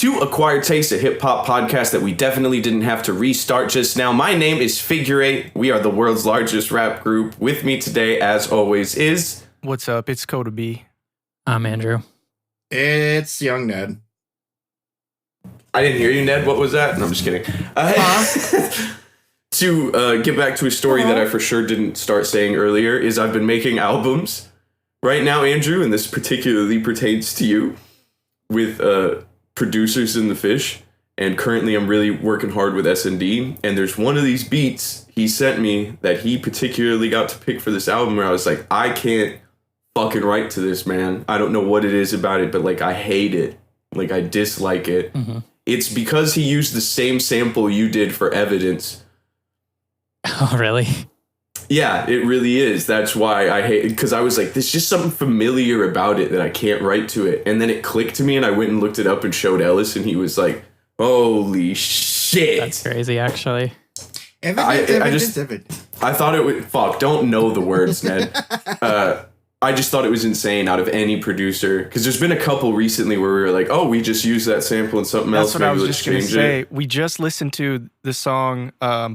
to Acquired Taste, a hip-hop podcast that we definitely didn't have to restart just now. My name is Figure Eight. We are the world's largest rap group. With me today, as always, is... What's up? It's Coda B. I'm Andrew. It's Young Ned. I didn't hear you, Ned. What was that? No, I'm just kidding. To get back to a story that I for sure didn't start saying earlier, is I've been making albums right now, Andrew, and this particularly pertains to you, with producers in the Fish, and currently I'm really working hard with S&D, and there's one of these beats he sent me that he particularly got to pick for this album where I was like, I can't fucking write to this, man. I don't know what it is about it, but like I hate it. Like I dislike it. Mm-hmm. It's because he used the same sample you did for Evidence. Oh, really? Yeah, it really is. That's why I hate it, because I was like, there's just something familiar about it that I can't write to it. And then it clicked to me, and I went and looked it up and showed Ellis, and he was like, holy shit. That's crazy, actually. I thought it would... Fuck, don't know the words, Ned. I just thought it was insane out of any producer, because there's been a couple recently where we were like, oh, we just used that sample and something else. That's what I was just going to say. We just listened to the song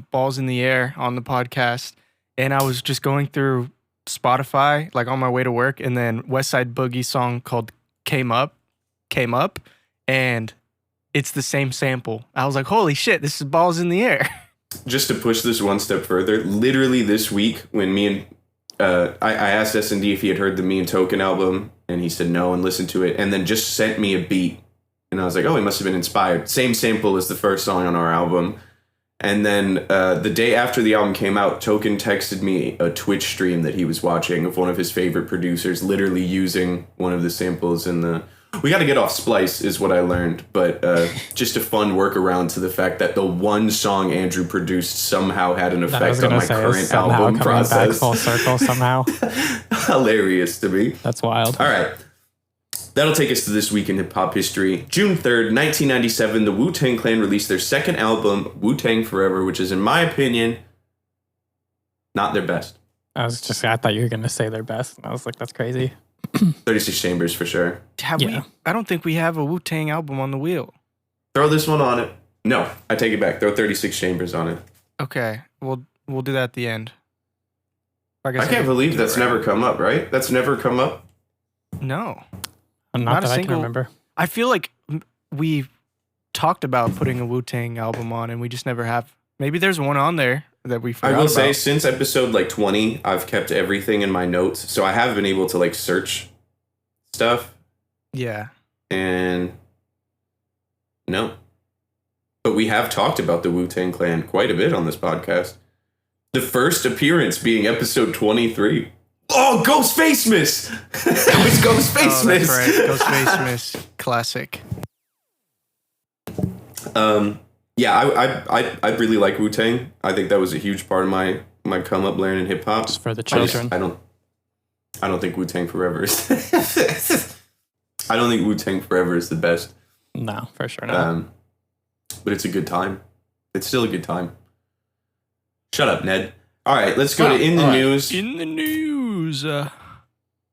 Balls in the Air on the podcast, and I was just going through Spotify, like on my way to work, and then West Side Boogie's song called Came Up, and it's the same sample. I was like, holy shit, this is Balls in the Air. Just to push this one step further, literally this week when me and I asked S&D if he had heard the Me and Token album, and he said no and listened to it, and then just sent me a beat. And I was like, oh, he must have been inspired. Same sample as the first song on our album. And then the day after the album came out, Token texted me a Twitch stream that he was watching of one of his favorite producers literally using one of the samples in the... We got to get off Splice is what I learned, but just a fun workaround to the fact that the one song Andrew produced somehow had an effect on my current album process. Back full circle somehow. Hilarious to me. That's wild. All right. That'll take us to this week in hip-hop history. June 3rd, 1997, the Wu-Tang Clan released their second album, Wu-Tang Forever, which is, in my opinion, not their best. I thought you were going to say their best. I was like, that's crazy. 36 Chambers for sure. I don't think we have a Wu-Tang album on the wheel. Throw this one on it. No, I take it back. Throw 36 Chambers on it. Okay, we'll do that at the end. I can't believe that's never come up, right? That's never come up? No. Not that I can remember. I feel like we talked about putting a Wu-Tang album on, and we just never have. Maybe there's one on there that we forgot about. I will say, since episode 20, I've kept everything in my notes, so I have been able to search stuff. Yeah. And no. But we have talked about the Wu-Tang Clan quite a bit on this podcast. The first appearance being episode 23. Oh, Ghostface Miss! It was Ghostface Miss. That's right. Ghostface Miss. Classic. Yeah, I really like Wu-Tang. I think that was a huge part of my come up learning hip hop. Just for the children. I don't think Wu-Tang Forever is I don't think Wu-Tang Forever is the best. No, for sure not. But it's a good time. It's still a good time. Shut up, Ned. All right, let's go to In the News. In the news.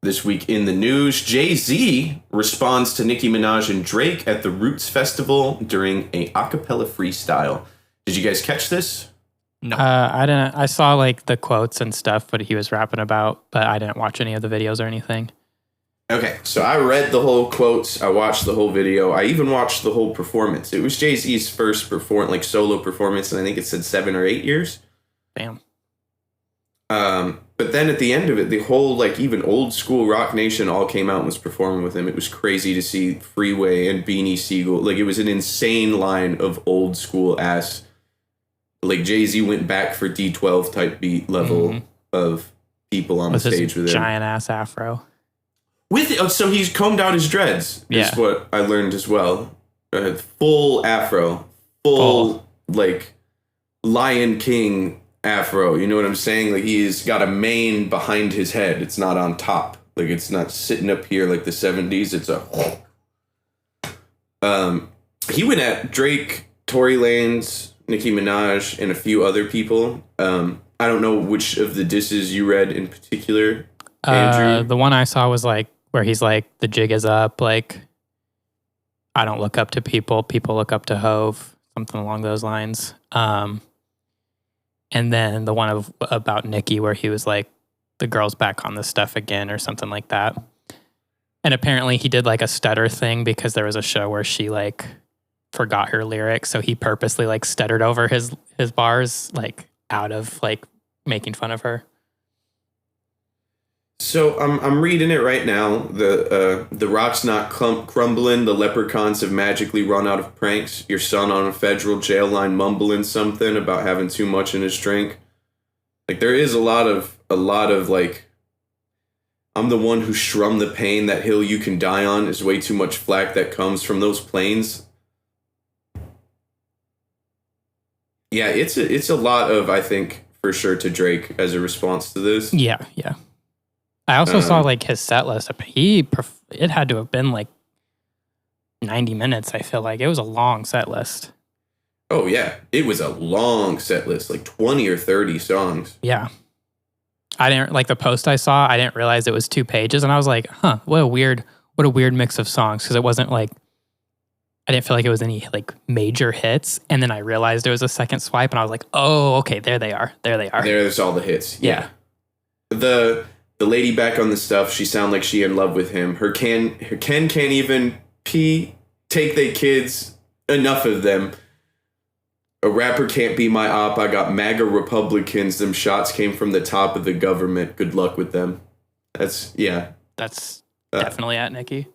This week in the news, Jay-Z responds to Nicki Minaj and Drake at the Roots Festival during a acapella freestyle. Did you guys catch this? No. I didn't. I saw the quotes and stuff, what he was rapping about, but I didn't watch any of the videos or anything. Okay, so I read the whole quotes. I watched the whole video. I even watched the whole performance. It was Jay-Z's first solo performance, and I think it said 7 or 8 years. Damn. But then at the end of it, the whole, even old school Rock Nation all came out and was performing with him. It was crazy to see Freeway and Beanie Siegel. It was an insane line of old school ass. Jay-Z went back for D12 type beat level of people on the stage with him. Giant ass afro. So he's combed out his dreads, is what I learned as well. Full afro. Full. Lion King afro, you know what I'm saying? He's got a mane behind his head. It's not on top. It's not sitting up here like the 70s. It's a... He went at Drake, Tory Lanez, Nicki Minaj, and a few other people. I don't know which of the disses you read in particular, Andrew. The one I saw was where he's the jig is up, I don't look up to people. People look up to Hove, something along those lines. And then the one about Nikki where he was like, the girl's back on this stuff again or something like that. And apparently he did like a stutter thing because there was a show where she like forgot her lyrics. So he purposely like stuttered over his bars, like out of like making fun of her. So I'm reading it right now. The rock's not crumbling. The leprechauns have magically run out of pranks. Your son on a federal jail line mumbling something about having too much in his drink. Like there is a lot of like, I'm the one who strummed the pain. That hill you can die on is way too much flack that comes from those plains. Yeah, it's a lot of, I think, for sure, to Drake as a response to this. Yeah. I also saw like his set list. It had to have been like 90 minutes. I feel like it was a long set list. Oh yeah, it was a long set list, like 20 or 30 songs. Yeah. I didn't like the post I saw. I didn't realize it was 2 pages, and I was like, "Huh, what a weird mix of songs." Because it wasn't like I didn't feel like it was any like major hits, and then I realized there was a second swipe, and I was like, "Oh, okay, there they are. There's all the hits. Yeah. The lady back on the stuff. She sound like she in love with him. Her Ken can't even pee. Take they kids. Enough of them. A rapper can't be my op. I got MAGA Republicans. Them shots came from the top of the government. Good luck with them. That's definitely at Nikki.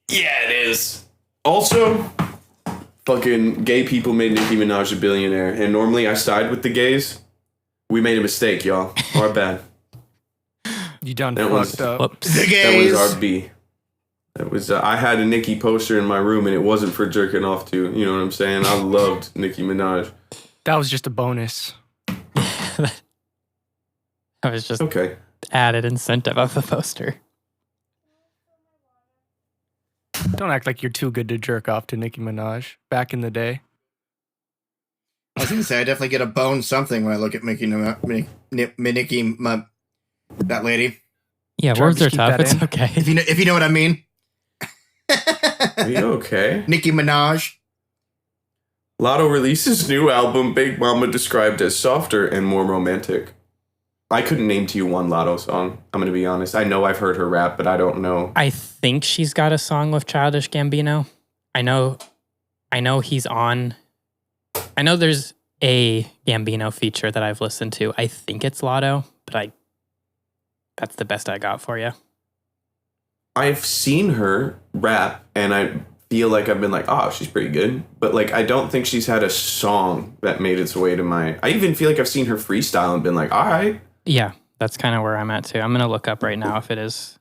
Yeah, it is. Also, fucking gay people made Nicki Minaj a billionaire. And normally I side with the gays. We made a mistake, y'all. Our bad. You done That fucked was- up. Whoops. The That gays. was our B. That was I had a Nicki poster in my room and it wasn't for jerking off to. You know what I'm saying? I loved Nicki Minaj. That was just a bonus. That was just Okay. added incentive of the poster. Don't act like you're too good to jerk off to Nicki Minaj. Back in the day. I was going to say, I definitely get a bone something when I look at that lady. Yeah, Jarvis, words are keep tough. that It's in. okay. If you know what I mean. Are you okay? Nicki Minaj. Lotto releases new album, Big Mama, described as softer and more romantic. I couldn't name to you one Lotto song. I'm going to be honest. I know I've heard her rap, but I don't know. I think she's got a song with Childish Gambino. I know he's on. I know there's a Gambino feature that I've listened to. I think it's Lotto, but that's the best I got for you. I've seen her rap, and I feel like I've been like, oh, she's pretty good. But like, I don't think she's had a song that made its way to my... I even feel like I've seen her freestyle and been like, all right. Yeah, that's kind of where I'm at too. I'm going to look up right now if it is.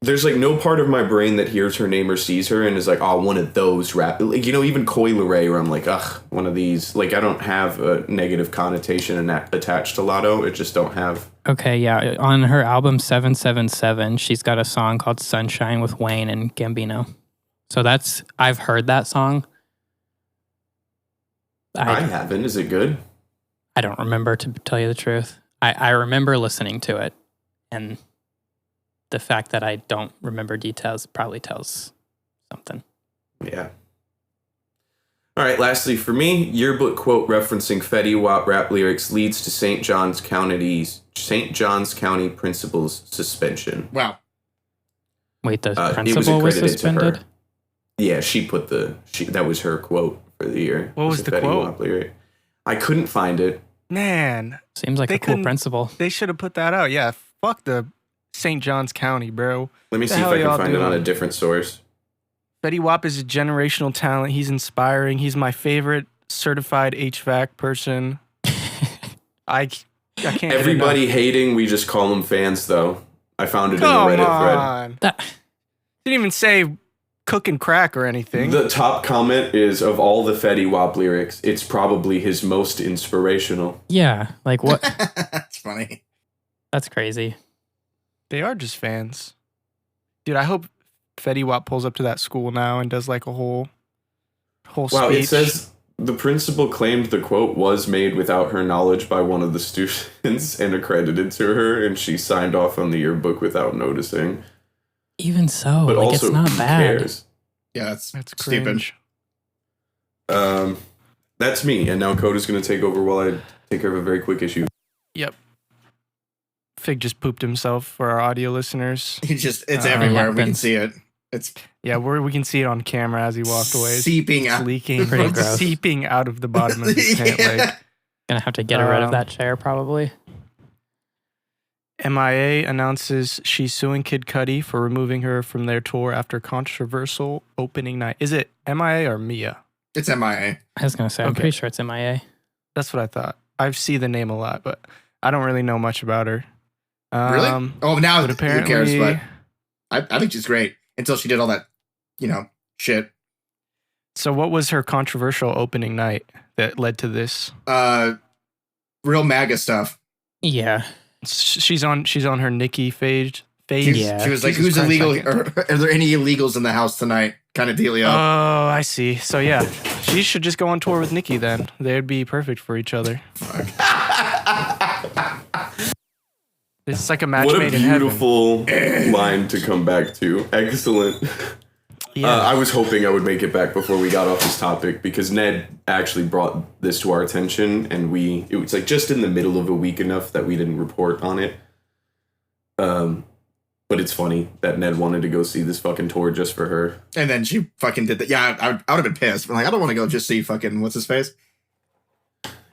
There's like no part of my brain that hears her name or sees her and is like, oh, one of those rap. Like, you know, even Coi Leray, where I'm like, ugh, one of these. Like, I don't have a negative connotation attached to Lotto. It just don't have. Okay, yeah. On her album 777, she's got a song called Sunshine with Wayne and Gambino. So I've heard that song. I haven't. Is it good? I don't remember, to tell you the truth. I remember listening to it, and the fact that I don't remember details probably tells something. Yeah. All right, lastly for me, yearbook quote referencing Fetty Wap rap lyrics leads to St. John's County principal's suspension. Wow. Wait, the It was principal was accredited to suspended? her. Yeah, that was her quote for the year. What was the Fetty quote? Wap lyric. I couldn't find it. Man, Seems like They a cool couldn't- principal. they should have put that out. Yeah, fuck the St. Johns County, bro. Let me The see if hell I can y'all find it on a doing? different source. Fetty Wap is a generational talent. He's inspiring. He's my favorite certified HVAC person. I can't. get Everybody enough. hating, we just call them fans, though. I found it in Come the Reddit on. That, Didn't even say cooking crack or anything. thread. The top comment is, of all the Fetty Wap lyrics, it's probably his most inspirational. yeah, like what? That's funny. That's crazy. They are just fans. Dude, I hope Fetty Wap pulls up to that school now and does like a whole Wow, speech. it says the principal claimed the quote was made without her knowledge by one of the students and accredited to her, and she signed off on the yearbook without noticing. Even so, But like also, it's not who bad. cares? Yeah, that's That's stupid. cringe. That's me, and now Coda's going to take over while I take care of a very quick issue. Yep. Fig just pooped himself for our audio listeners. It's It everywhere. We can happens. see it. It's Yeah, we can see it on camera as he walked away. seeping It's out. leaking, Pretty gross. seeping out of the bottom of his pant leg. Gonna have to get rid of Um, that chair probably. MIA announces she's suing Kid Cudi for removing her from their tour after controversial opening night. Is it MIA or Mia? It's MIA. I was gonna say, I'm Okay. pretty sure it's MIA. That's what I thought. I see the name a lot, but I don't really know much about her. Really? Oh, now But who apparently, cares? But I think she's great until she did all that, shit. so what was her controversial opening night that led to this? Real MAGA stuff. Yeah. She's on her Nicki phase. Yeah. She was like, Jesus "Who's Christ, illegal? I can't Are there any illegals in the house tonight?" Kind of dealio. Oh, I see. So yeah, she should just go on tour with Nicki then. They'd be perfect for each other. It's like a match What a made in heaven. beautiful line to come back to. Excellent. Yeah. I was hoping I would make it back before we got off this topic because Ned actually brought this to our attention, and it was like just in the middle of a week enough that we didn't report on it. But it's funny that Ned wanted to go see this fucking tour just for her. And then she fucking did that. Yeah, I would have been pissed. I'm like, I don't want to go just see fucking what's his face.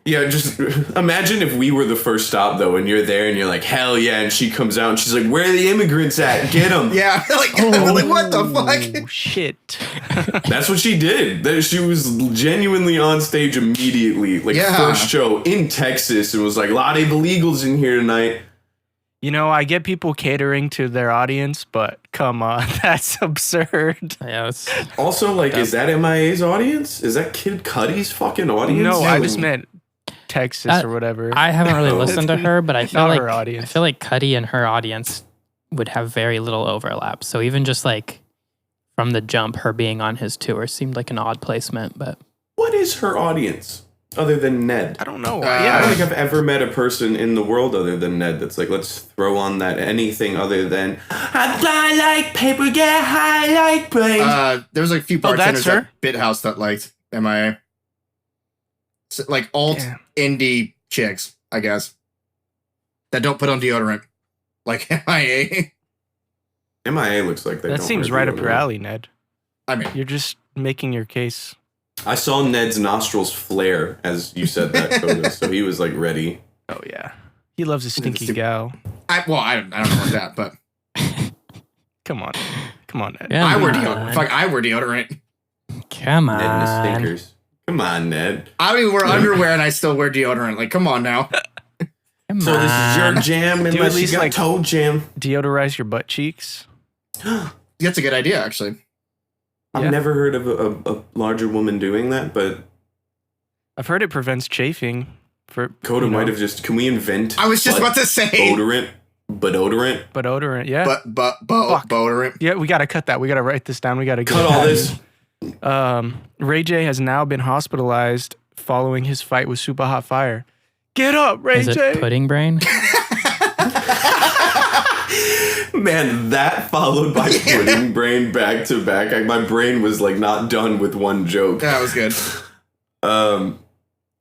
Yeah, just imagine if we were the first stop though, and you're there, and you're like, hell yeah, and she comes out, and she's like, where are the immigrants at? Get them. Yeah, like what the fuck? Oh, shit. That's what she did. She was genuinely on stage immediately, like Yeah. first show in Texas, and was like, a lot of illegals in here tonight. You know, I get people catering to their audience, but come on, that's absurd. Yeah, it's Also, like, is that MIA's audience? Is that Kid Cudi's fucking audience? No, I just meant Texas or whatever. I haven't really No. listened to her, but I feel Not like her audience. I feel like Cudi and her audience would have very little overlap. So even just like from the jump, her being on his tour seemed like an odd placement. But What is her audience other than Ned? I don't know. I don't Yeah. think I've ever met a person in the world other than Ned that's like, let's throw on that anything other than I fly like paper, get high like brains. There was like a few Oh, bartenders that's at her? Bit House that liked MIA. So, like alt Yeah. indie chicks, I guess, that don't put on deodorant, like MIA. MIA looks like they That don't seems wear right up your deodorant. alley, Ned. I mean, You're just making your case. I saw Ned's nostrils flare as you said that, Coda, so he was like ready. Oh, yeah. He loves a stinky Stupid. gal. I don't know about that, but Come on. Come on, Ned. yeah, I wear deodorant. Fuck, I wear deodorant. Come Ned and his on. stinkers. Come on, Ned. I don't even wear underwear and I still wear deodorant. Like, come on now. Come So this is your on. jam at unless you least, got like- toe jam. Deodorize your butt cheeks. That's a good idea, actually. I've Yeah. never heard of a larger woman doing that, but I've heard it prevents chafing. For Coda you know, might have just. Can we invent? I was just about to say, Odorant, Buttoderent. But odorant, yeah. but Fuck. deodorant. Yeah, we got to cut that. We got to write this down. We got to Cut all this. Ray J has now been hospitalized following his fight with Super Hot Fire. Get up, Ray Is J. it pudding brain? Man, that followed by pudding brain back to back. My brain was like not done with one joke. That was good.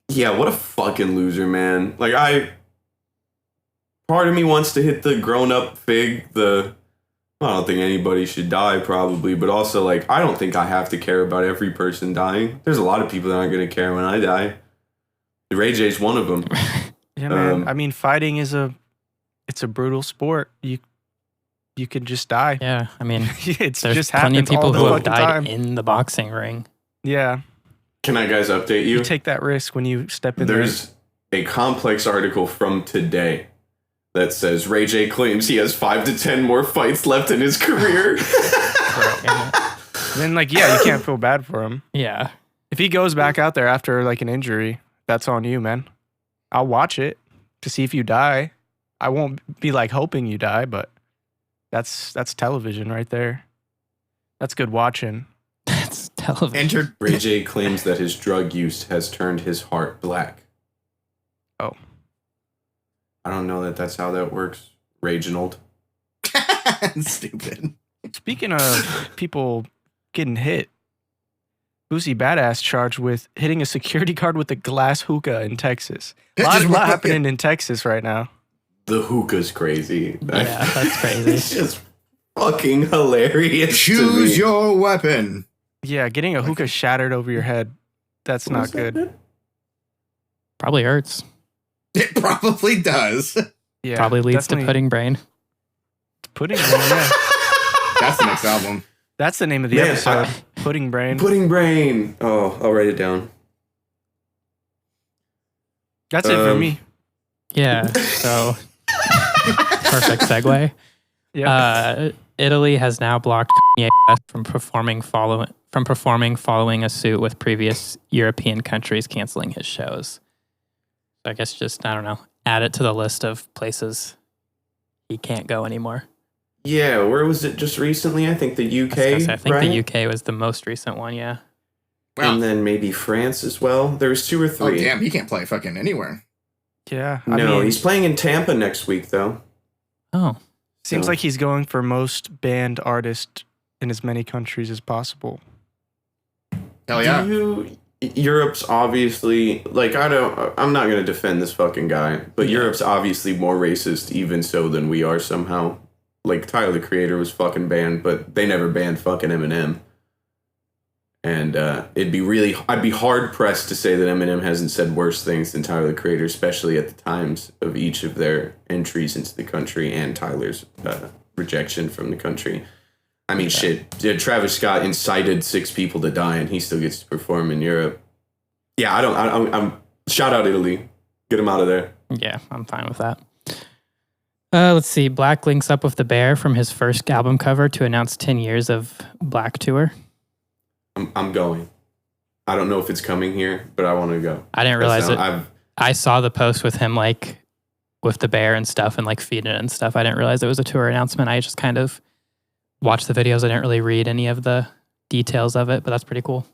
Yeah, what a fucking loser, man. Like part of me wants to hit the grown up Fig. I don't think anybody should die, probably, but also like I don't think I have to care about every person dying. There's a lot of people that aren't gonna care when I die. Ray J's one of them. Yeah, man. I mean, fighting is it's a brutal sport. You could just die. Yeah, I mean, It's there's just plenty of happens all people the who have fucking died time. in the boxing ring. Yeah, Can I guys update you? you take that risk when you step in There's a complex article from today that says Ray J claims he has 5 to 10 more fights left in his career. there. Then, like, yeah, you can't feel bad for him. Yeah. If he goes back out there after like an injury, that's on you, man. I'll watch it to see if you die. I won't be like hoping you die, but that's television right there. That's good watching. That's television. Entered. Ray J claims that his drug use has turned his heart black. Oh. I don't know that that's how that works, Reginald. Stupid. Speaking of people getting hit, Boosie Badass charged with hitting a security guard with a glass hookah in Texas. A lot happening in Texas right now. The hookah's crazy. Yeah, that's crazy. It's just fucking hilarious. Choose your weapon. Yeah, getting a hookah shattered over your head, that's not good. Probably hurts. It probably does. Yeah, Probably leads to definitely. pudding brain. Pudding Brain, yeah. That's the next album. That's the name of the Man, episode. Pudding Brain. Pudding brain. Oh, I'll write it down. That's it for me. Yeah. So perfect segue. Yeah. Italy has now blocked Kanye West from performing following a suit with previous European countries canceling his shows. So I guess just, I don't know, add it to the list of places he can't go anymore. Yeah, where was it just recently? I think the UK. I think right? the UK was the most recent one, yeah. Wow. And then maybe France as well. There was 2 or 3. Oh, damn. He can't play fucking anywhere. Yeah. No, he's playing in Tampa next week, though. Oh. Seems So- like he's going for most banned artists in as many countries as possible. Hell yeah. Europe's obviously, like, I'm not going to defend this fucking guy, but Europe's obviously more racist even so than we are somehow. Like, Tyler, the Creator, was fucking banned, but they never banned fucking Eminem. And I'd be hard pressed to say that Eminem hasn't said worse things than Tyler, the Creator, especially at the times of each of their entries into the country and Tyler's rejection from the country. I mean, shit. Travis Scott incited 6 people to die, and he still gets to perform in Europe. Yeah, I'm shout out Italy. Get him out of there. Yeah, I'm fine with that. Let's see. Black links up with the Bear from his first album cover to announce 10 years of Black tour. I'm going. I don't know if it's coming here, but I want to go. I didn't realize it. I've I saw the post with him, like, with the bear and stuff and, like, feeding it and stuff. I didn't realize it was a tour announcement. I just kind of watched the videos. I didn't really read any of the details of it, but that's pretty cool.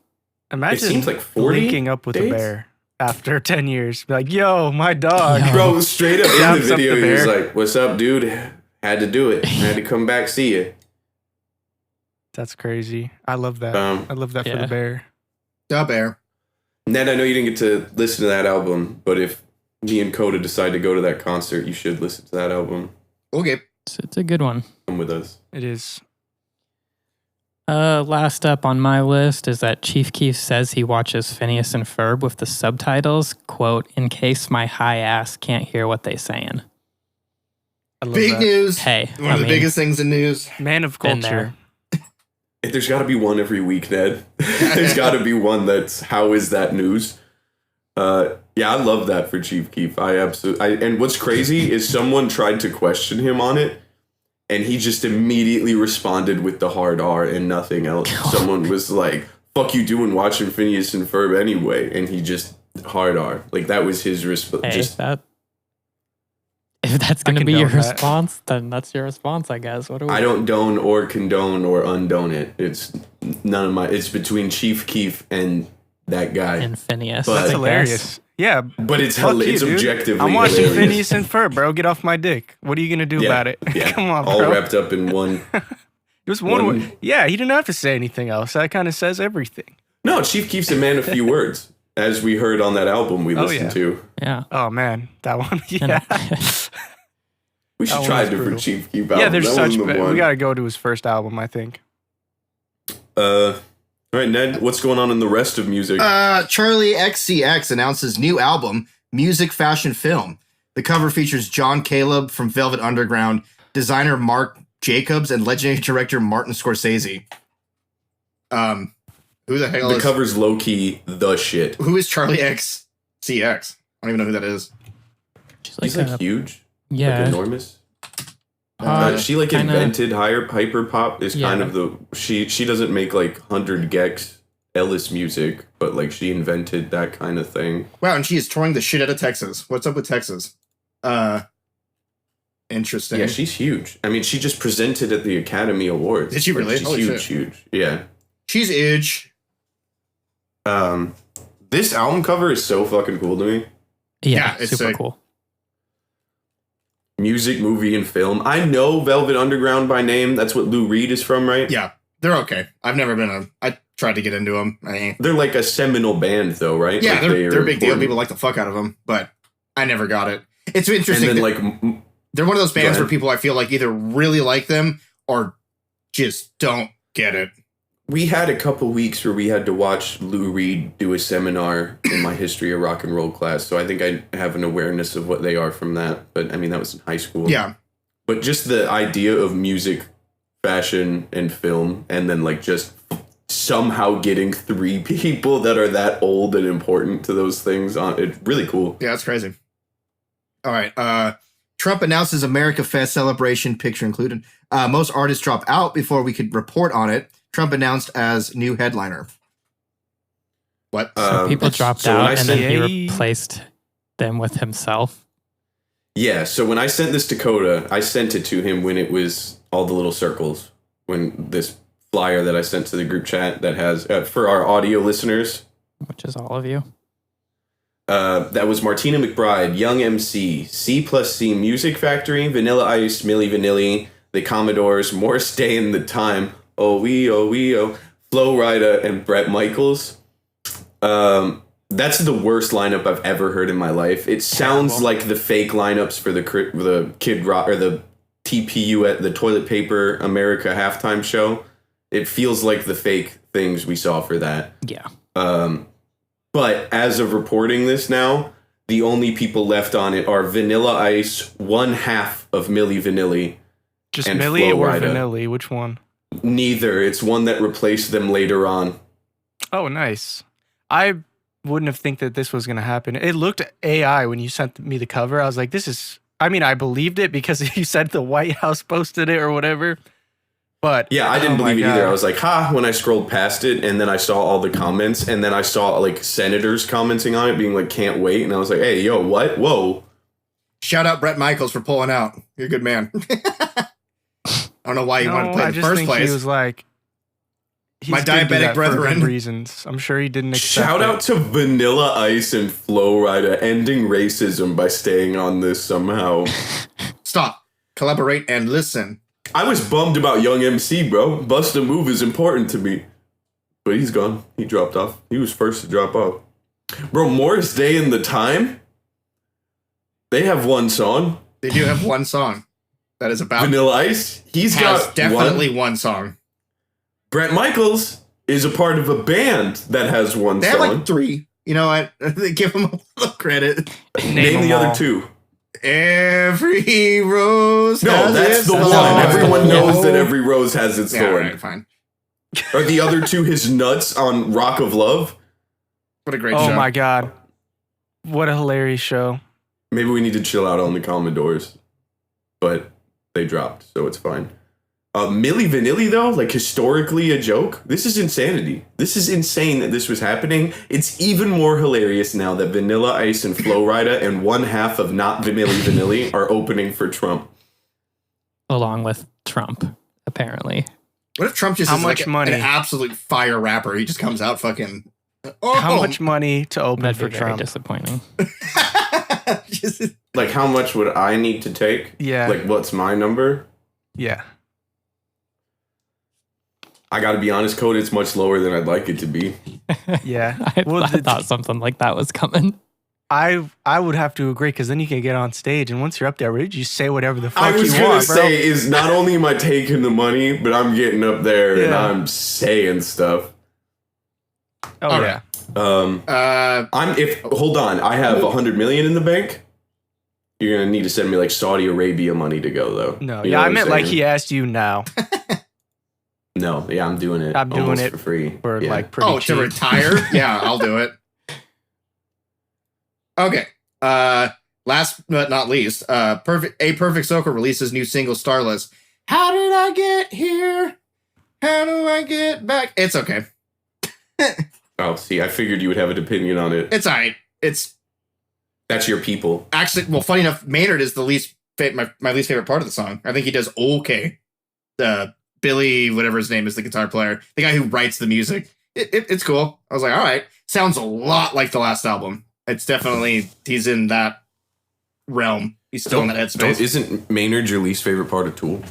Imagine It seems like 40 linking up with a dates? bear after 10 years. Be like, yo, my dog. Yo. Bro, straight up in the Jumps up video, the he was bear. like, "What's up, dude? Had to do it. Had to come back, see you." That's crazy. I love that. I love that for yeah. the bear. Da bear. Ned, I know you didn't get to listen to that album, but if me and Coda decide to go to that concert, you should listen to that album. Okay. It's a good one. Come with us. It is. Last up on my list is that Chief Keef says he watches Phineas and Ferb with the subtitles, quote, "in case my high ass can't hear what they saying." I love Big that. news. Hey, One of the biggest things in news. Man of Been culture. There's got to be one every week, Ned. There's got to be one that's how is that news? Yeah, I love that for Chief Keef. And what's crazy is someone tried to question him on it, and he just immediately responded with the hard R and nothing else. Someone was like, "Fuck you doing watching Phineas and Ferb anyway?" And he just hard R. Like that was his response. Hey, if that's going to be your condone that. response, then that's your response, I guess. What do we? I don't don or condone or undone it. It's none of my. It's between Chief Keef and that guy. And Phineas. But- That's I hilarious. Yeah. But it's Fuck you, it's dude. objectively. I'm watching hilarious. Phineas and Ferb, bro. Get off my dick. What are you gonna do Yeah, about it? Yeah, Come on, all bro. wrapped up in one. Just one one- word. Yeah, he didn't have to say anything else. That kind of says everything. No, Chief Keef's a man of few words, as we heard on that album we Oh, listened yeah. to. Yeah. Oh man, that one. And- Yeah. We should That try one a was different brutal. Chief Keef album. Yeah, there's That such. wasn't the We one. gotta go to his first album, I think. All right, Ned, what's going on in the rest of music? Charlie XCX announces new album, Music Fashion Film. The cover features John Caleb from Velvet Underground, designer Mark Jacobs, and legendary director Martin Scorsese. Who the hell the is cover's low key the shit. Who is Charlie XCX? I don't even know who that is. She's He's like, like huge, yeah. like enormous. She like kinda- invented hyper pop. Is kind Yeah. of the she doesn't make like 100 gex Ellis music, but like she invented that kind of thing. Wow, and she is touring the shit out of Texas. What's up with Texas? Interesting. Yeah, she's huge. I mean, she just presented at the Academy Awards. Did she Like, really? She's Holy huge, shit. huge. Yeah. She's huge. This album cover is so fucking cool to me. Yeah, Yeah, it's super sick. cool. music, movie, and film. I know Velvet Underground by name. That's what Lou Reed is from, right? Yeah, they're okay. I've never been I tried to get into them. They're like a seminal band, though, right? Yeah, like they're a big deal. important. People like the fuck out of them, but I never got it. It's interesting. And then, they're one of those bands ahead. where people I feel like either really like them or just don't get it. we had a couple weeks where we had to watch Lou Reed do a seminar in my history of rock and roll class, so I think I have an awareness of what they are from that. But I mean, that was in high school. Yeah. But just the idea of music, fashion, and film, and then like just somehow getting three people that are that old and important to those things on it's really cool. Yeah, that's crazy. All right. Trump announces America Fest celebration, picture included. Most artists drop out before we could report on it. Trump announced as new headliner. What? So people dropped so when out I and said- then he replaced them with himself. Yeah, so when I sent this to Coda, I sent it to him when it was all the little circles. When this flyer that I sent to the group chat that has, for our audio listeners, Which is all of you. that was Martina McBride, Young MC, C+C Music Factory, Vanilla Ice, Milli Vanilli, The Commodores, Morris Day and the Time, Oh We, Flo Rida, and Bret Michaels. That's the worst lineup I've ever heard in my life. It sounds like the fake lineups for the Kid Rock or the TPU at the Toilet Paper America halftime show. It feels like the fake things we saw for that. Yeah. But as of reporting this now, the only people left on it are Vanilla Ice, one half of Milli Vanilli. Just and Millie Flo or Rida. Vanilli? Which one? Neither. It's one that replaced them later on. Oh, nice. I wouldn't have think that this was going to happen. It looked AI when you sent me the cover. I was like, this is... I mean, I believed it because you said the White House posted it or whatever. But Yeah, I didn't oh my believe it either. God. I was like, ha, when I scrolled past it, and then I saw all the comments, and then I saw like senators commenting on it, being like, can't wait. And I was like, hey, yo, what? Whoa. Shout out Bret Michaels for pulling out. You're a good man. I don't know why you wanted to play I in the just first think place. he was like... he's My gonna do diabetic that for good brethren. reasons. I'm sure he didn't expect Shout it. out to Vanilla Ice and Flo Rida ending racism by staying on this somehow. Stop. Collaborate and listen. I was bummed about Young MC, bro. Bust a Move is important to me. But he's gone. He dropped off. He was first to drop off. Bro, Morris Day and the Time? They have one song. They do have one song that is about... Vanilla Ice? He's has got definitely one. one song. Bret Michaels is a part of a band that has one They song. have like three. You know what? They give them a little credit. Name them the all. other two. Every rose No, has that's its the one. thorn. Everyone Yeah. knows that every rose has its Yeah, thorn. alright, fine. Are the other two his nuts on Rock of Love? What a great Oh show. my God. What a hilarious show. Maybe we need to chill out on the Commodores. But they dropped, so it's fine. Milli Vanilli, though, like historically a joke. This is insanity. This is insane that this was happening. It's even more hilarious now that Vanilla Ice and Flo Rida and one half of Not Milli Vanilli are opening for Trump. Along with Trump, apparently. What if Trump just How is much like money? an absolute fire rapper? He just comes out fucking... Oh, How much money to open That'd for be very Trump? disappointing. Just- Like, how much would I need to take? Yeah. Like, what's my number? Yeah. I gotta be honest, Code, it's much lower than I'd like it to be. Yeah. I, Well, I thought something like that was coming. I would have to agree because then you can get on stage and once you're up there, you say whatever the fuck I was you gonna want, bro. say, is not only am I taking the money, but I'm getting up there and Yeah. I'm saying stuff. Oh All yeah. Hold on, I have 100 million in the bank. You're gonna need to send me like Saudi Arabia money to go though. No, You yeah, know I what I'm meant like saying? he asked you now No, yeah, I'm doing it. I'm doing almost it for free. for Yeah. like pretty Oh, cheap. to retire? Yeah, I'll do it. Okay. Last but not least, Perfect Circle releases new single Starless. How did I get here? How do I get back? It's okay. Oh, see, I figured you would have an opinion on it. It's alright. It's That's your people. actually, well, funny enough, Maynard is the my least favorite part of the song. I think he does okay. Billy, whatever his name is, the guitar player, the guy who writes the music. It's cool. I was like, all right. Sounds a lot like the last album. It's definitely, he's in that realm. He's still in that headspace. Isn't Maynard your least favorite part of Tool?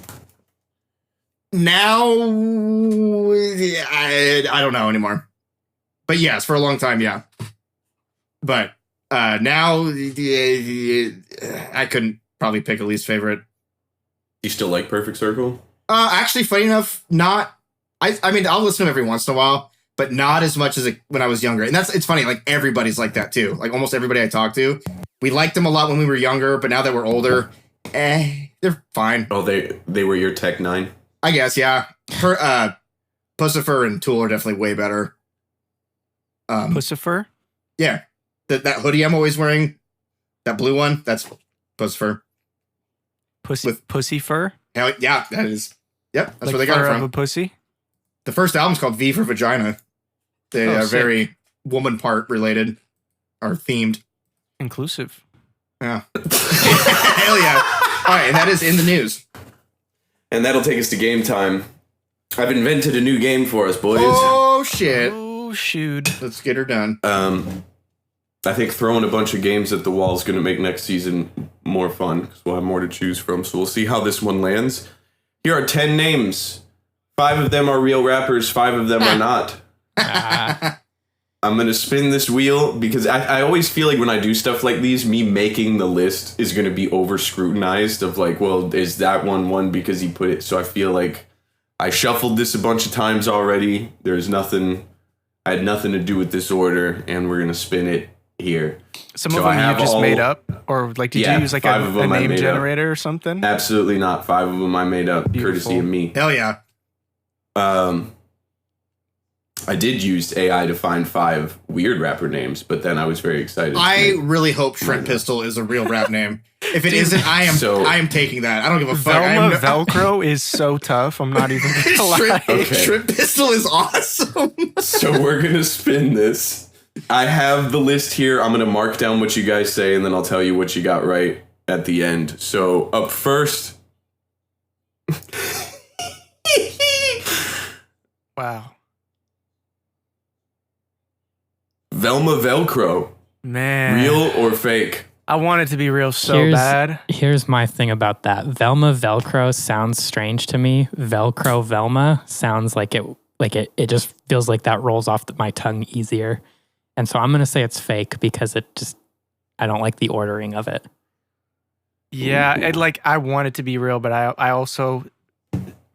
Now, I don't know anymore. But yes, for a long time, yeah. But now, I couldn't probably pick a least favorite. You still like Perfect Circle? Actually, funny enough, not. I mean, I'll listen to them every once in a while, but not as much as when I was younger. And it's funny, like everybody's like that too. Like almost everybody I talk to, we liked them a lot when we were younger, but now that we're older, they're fine. Oh, they were your Tech 9? I guess, yeah. Pussifer and Tool are definitely way better. Pussifer? Yeah. That hoodie I'm always wearing, that blue one, that's Pussifer. Pussy fur? Hell, yeah, that is. Yep, that's like where they got it fur from. of a pussy? The first album's called V for Vagina. They are sick. very woman part related or themed. Inclusive. Yeah. Hell yeah. All right, and that is in the news. And that'll take us to game time. I've invented a new game for us, boys. Oh, shit. Oh, shoot. Let's get her done. I think throwing a bunch of games at the wall is going to make next season more fun because we'll have more to choose from. So we'll see how this one lands. Here are 10 names. 5 of them are real rappers. 5 of them are not. I'm going to spin this wheel because I always feel like when I do stuff like these, me making the list is going to be over scrutinized of like, well, is that one because he put it? So I feel like I shuffled this a bunch of times already. I had nothing to do with this order, and we're going to spin it here. Some of them you just made up? Or like, did you use like a name generator or something? Absolutely not. 5 of them I made up, courtesy of me. Hell yeah. I did use AI to find 5 weird rapper names, but then I was very excited. I really hope Shrimp Pistol is a real rap name. If it isn't, I am taking that. I don't give a fuck. Velma Velcro is so tough. I'm not even gonna lie. Shrimp Pistol is awesome. So we're gonna spin this. I have the list here. I'm gonna mark down what you guys say, and then I'll tell you what you got right at the end. So up first. Wow. Velma Velcro. Man. Real or fake? I want it to be real so bad. Here's my thing about that. Velma Velcro sounds strange to me. Velcro Velma sounds like it just feels like that rolls off my tongue easier. And so I'm going to say it's fake because I don't like the ordering of it. Yeah, I want it to be real, but I also,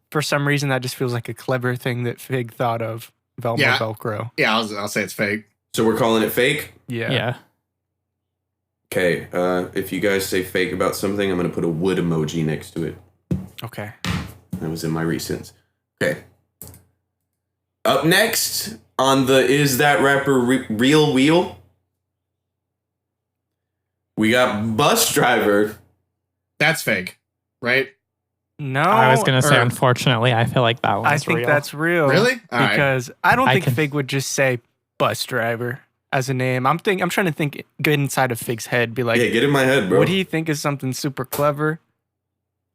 for some reason, that just feels like a clever thing that Fig thought of. Velma Velcro. Yeah, I'll say it's fake. So we're calling it fake? Yeah. Okay, if you guys say fake about something, I'm going to put a wood emoji next to it. Okay. That was in my recents. Okay. Up next on the Is That Rapper Real Wheel, we got Bus Driver. That's fake, right? No. I was going to say, unfortunately, I feel like that one's real. I think that's real. Really? Because I don't think Fig would just say Bus Driver as a name. I'm trying to think, get inside of Fig's head, be like, yeah, get in my head, bro. Would he think is something super clever?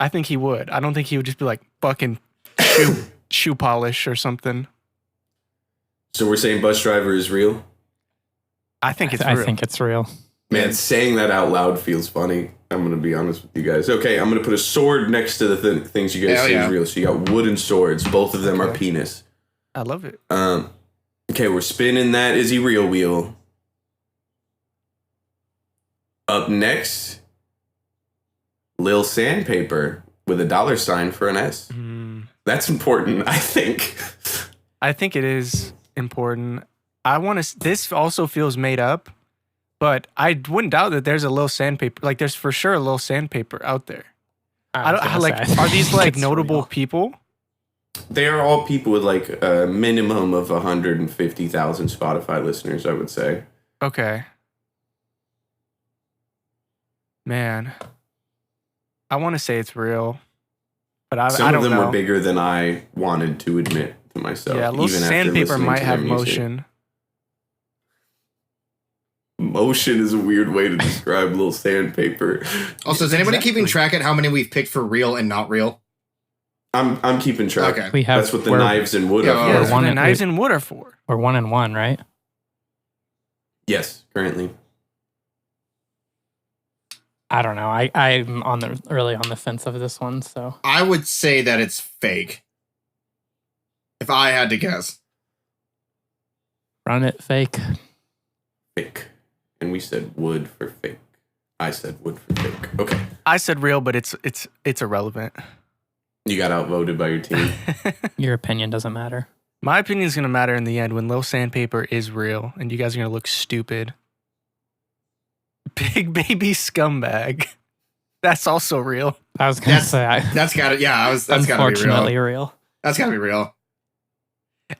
I think he would. I don't think he would just be like fucking shoe polish or something. So we're saying Bus Driver is real? I think it's real. I think it's real. Man, saying that out loud feels funny. I'm going to be honest with you guys. Okay, I'm going to put a sword next to the things you guys say is real. So you got wood and swords. Both of them are penis. I love it. Okay, we're spinning that Is He Real wheel. Up next, Lil Sandpaper with a $sign for an S. That's important, I think. I think it is important. This also feels made up, but I wouldn't doubt that there's a Lil Sandpaper. Like, there's for sure a Lil Sandpaper out there. Are these like notable people? They are all people with like a minimum of 150,000 Spotify listeners, I would say. Okay. Man, I want to say it's real, but I don't know. Some of them were bigger than I wanted to admit to myself. Yeah, Lil Sandpaper might have motion. Motion is a weird way to describe Lil Sandpaper. Also, is anybody keeping track at how many we've picked for real and not real? I'm keeping track. Okay. That's what the knives and wood are for. Yeah, that's what the knives and wood are for. We're 1-1, right? Yes, currently. I don't know. I'm really on the fence of this one. So I would say that it's fake. If I had to guess. run it fake. Fake. And we said wood for fake. I said wood for fake. Okay. I said real, but it's irrelevant. You got outvoted by your team. Your opinion doesn't matter. My opinion is going to matter in the end when Lil Sandpaper is real and you guys are going to look stupid. Big Baby Scumbag. That's also real. I was going to say, That's got to, yeah, that's got to be unfortunately real. real. That's got to be real.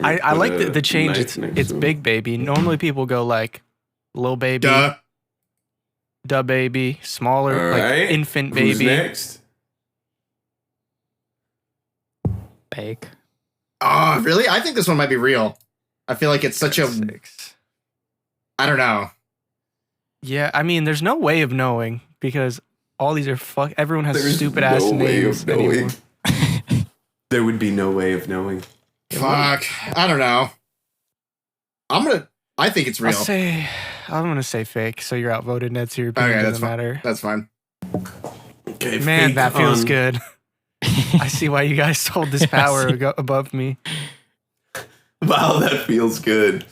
I like the change. Knife next It's to him. Big Baby. Normally people go like Lil Baby, Duh. Da Baby, smaller, All like right. infant Who's baby. next? Fake. Oh, really? I think this one might be real. I feel like it's such a, 6. I don't know. Yeah, I mean, there's no way of knowing because all these are everyone has There's stupid ass no way names of knowing. anymore. There would be no way of knowing. Fuck. I don't know. I think it's real. I'm gonna say fake. So you're outvoted, Ned. So your opinion Okay, doesn't that's fine. matter. That's fine. Okay, Man, fake that feels on- good. I see why you guys hold this Yeah, I power see. above me. Wow, that feels good.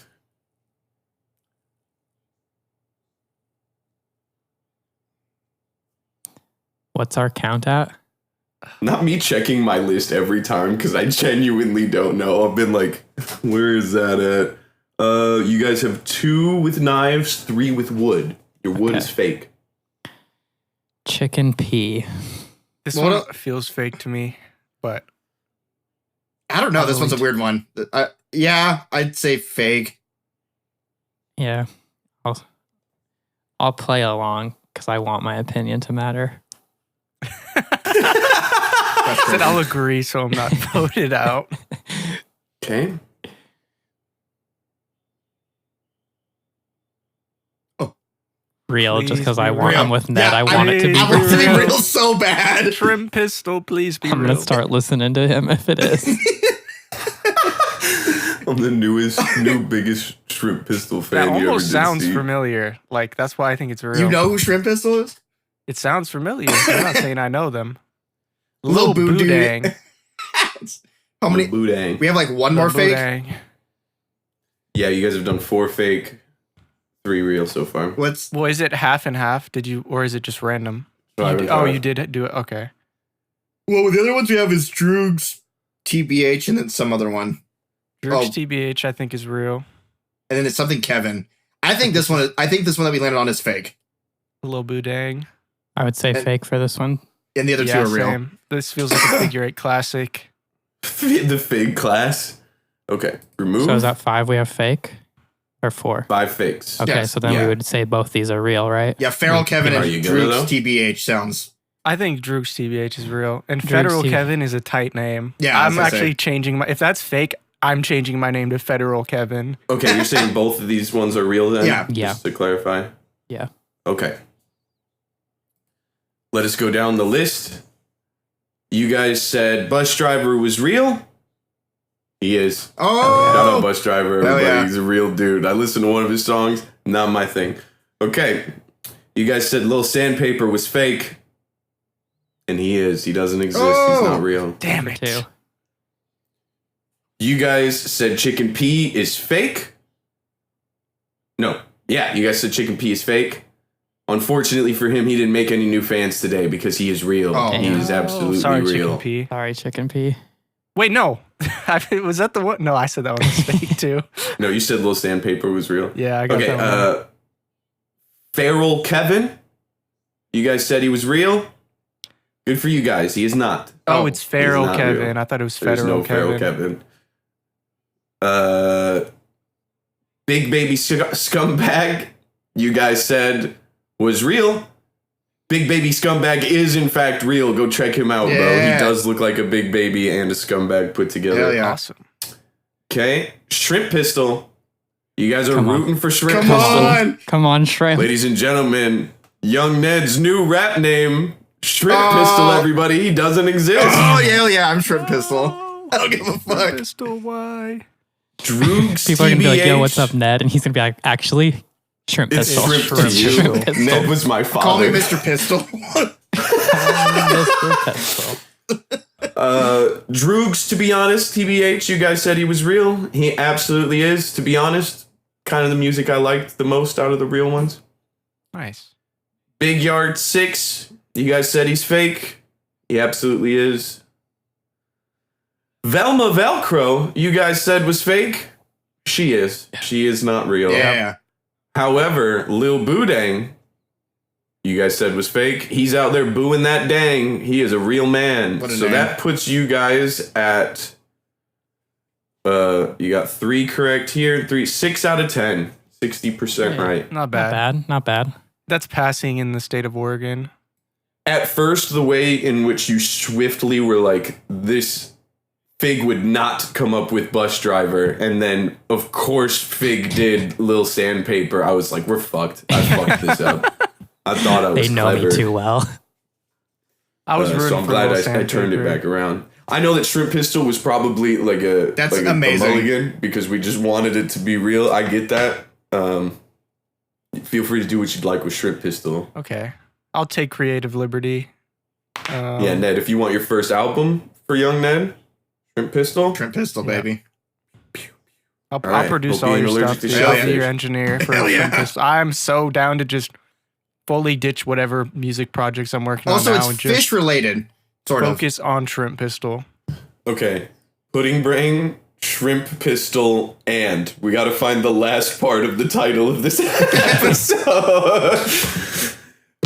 What's our count at? Not me checking my list every time because I genuinely don't know. I've been like, where is that at? You guys have 2 with knives, 3 with wood. Your wood Okay. is fake. Chicken pea. This Well, one what feels fake to me, but I don't know. This one's a weird one. Yeah, I'd say fake. Yeah. I'll play along because I want my opinion to matter. That's I said crazy. I'll agree, so I'm not voted out. Okay. Real, Please just because be I want. real. I'm with Ned. Yeah, I want it to be I want it to be real. real so bad. Trim pistol, please be I'm real. gonna start listening to him if it is. I'm the new biggest shrimp pistol fan That you ever almost did sounds see. familiar. Like that's why I think it's real. You know who Shrimp Pistol is? It sounds familiar. I'm not saying I know them. Lil Lil Boudou. Boudang. How many? Boudang. We have like one more Lil fake. Boudang. Yeah, you guys have done 4 fake, 3 real so far. What's Well, is it half and half? Did you, or is it just random? Five and Oh, five. you did do it. Okay. well? The other ones we have is Droogs, TBH, and then some other one, Droogs Oh. TBH, I think is real. and then it's something Kevin. I think this one. I think this one that we landed on is fake, Lil Boudang. I would say And- fake for this one. and the other two are real. Same. This feels like a figure 8 classic. The fake class. Okay, remove So is that 5 we have fake? Or 4? 5 fakes. Okay, Yes. so then Yeah. we would say both these are real, right? Yeah, Feral Kevin and Are you gonna, Droogs though? TBH sounds. I think Droogs TBH is real. And Droogs Federal TBH. Kevin is a tight name. Yeah, I was I'm gonna actually say. changing my. If that's fake, I'm changing my name to Federal Kevin. Okay, you're saying both of these ones are real then? Yeah. Yeah. Just to clarify. Yeah. Okay. Let us go down the list. You guys said bus driver was real. He is. Oh, Shout out bus driver, Hell everybody. yeah. He's a real dude. I listened to one of his songs. Not my thing. Okay. You guys said Lil Sandpaper was fake. And he is. He doesn't exist. Oh. He's not real. Damn it. 2. You guys said Chicken P is fake. No. Yeah, you guys said Chicken P is fake. Unfortunately for him, he didn't make any new fans today because he is real. Oh. He is absolutely Sorry, real. Chicken P. Sorry, chicken pea. Wait, no. Was that the one? No, I said that one was fake too. No, you said Lil Sandpaper was real. Yeah, I got Okay, that one. Feral Kevin. You guys said he was real. Good for you guys. He is not. Oh, it's Feral not Kevin. real. I thought it was There's Federal no Feral Kevin. Kevin. Big Baby Scumbag. You guys said was real. Big Baby Scumbag is in fact real. Go check him out, bro. Yeah. He does look like a big baby and a scumbag put together. Hell yeah. Awesome. Okay, Shrimp Pistol. You guys are Come on. rooting for Shrimp Come Pistol. on. Come on, shrimp. Ladies and gentlemen, Young Ned's new rap name, Shrimp Oh. Pistol, everybody. He doesn't exist. Oh yeah, hell yeah. I'm Shrimp Pistol. Oh, I don't give a fuck. Pistol, why? Droogs People are gonna be like, "Yo, TBH. what's up, Ned?" And he's gonna be like, "Actually, Shrimp It's pistol. shrimp to you. Shrimp pistol. Ned was my father. Call me Mr. Pistol. Mr. Pistol. Droogs, to be honest, TBH, you guys said he was real. He absolutely is, to be honest. Kind of the music I liked the most out of the real ones. Nice. Big Yard 6, you guys said he's fake. He absolutely is. Velma Velcro, you guys said was fake. She is. She is not real. Yeah. However, Lil Boudang, you guys said was fake. He's out there booing that dang. He is a real man. What a So name. that puts you guys at you got 3 correct here. 6 out of 10. 60% right. Not Not bad. bad. Not bad. That's passing in the state of Oregon. At first, the way in which you swiftly were like, this Fig would not come up with Bus Driver, and then of course Fig did Lil Sandpaper. I was like, we're fucked. I fucked this up. I thought I was They know clever. me too well. I was rooting So I'm for glad Lil I turned it Sandpaper. back around. I know that Shrimp Pistol was probably like a That's like amazing. a mulligan because we just wanted it to be real. I get that. Feel free to do what you'd like with Shrimp Pistol. Okay. I'll take creative liberty. Yeah, Ned, if you want your first album for young Ned, Shrimp Pistol. Shrimp Pistol, baby. I'll right. produce Hope all you your ain't allergic stuff. to I'll be shellfish. your engineer for Hell Shrimp yeah. Pistol. I'm so down to just fully ditch whatever music projects I'm working Also, on now it's and just fish related, sort of. focus on Shrimp Pistol. Okay. Pudding Brain, Shrimp Pistol, and we got to find the last part of the title of this episode.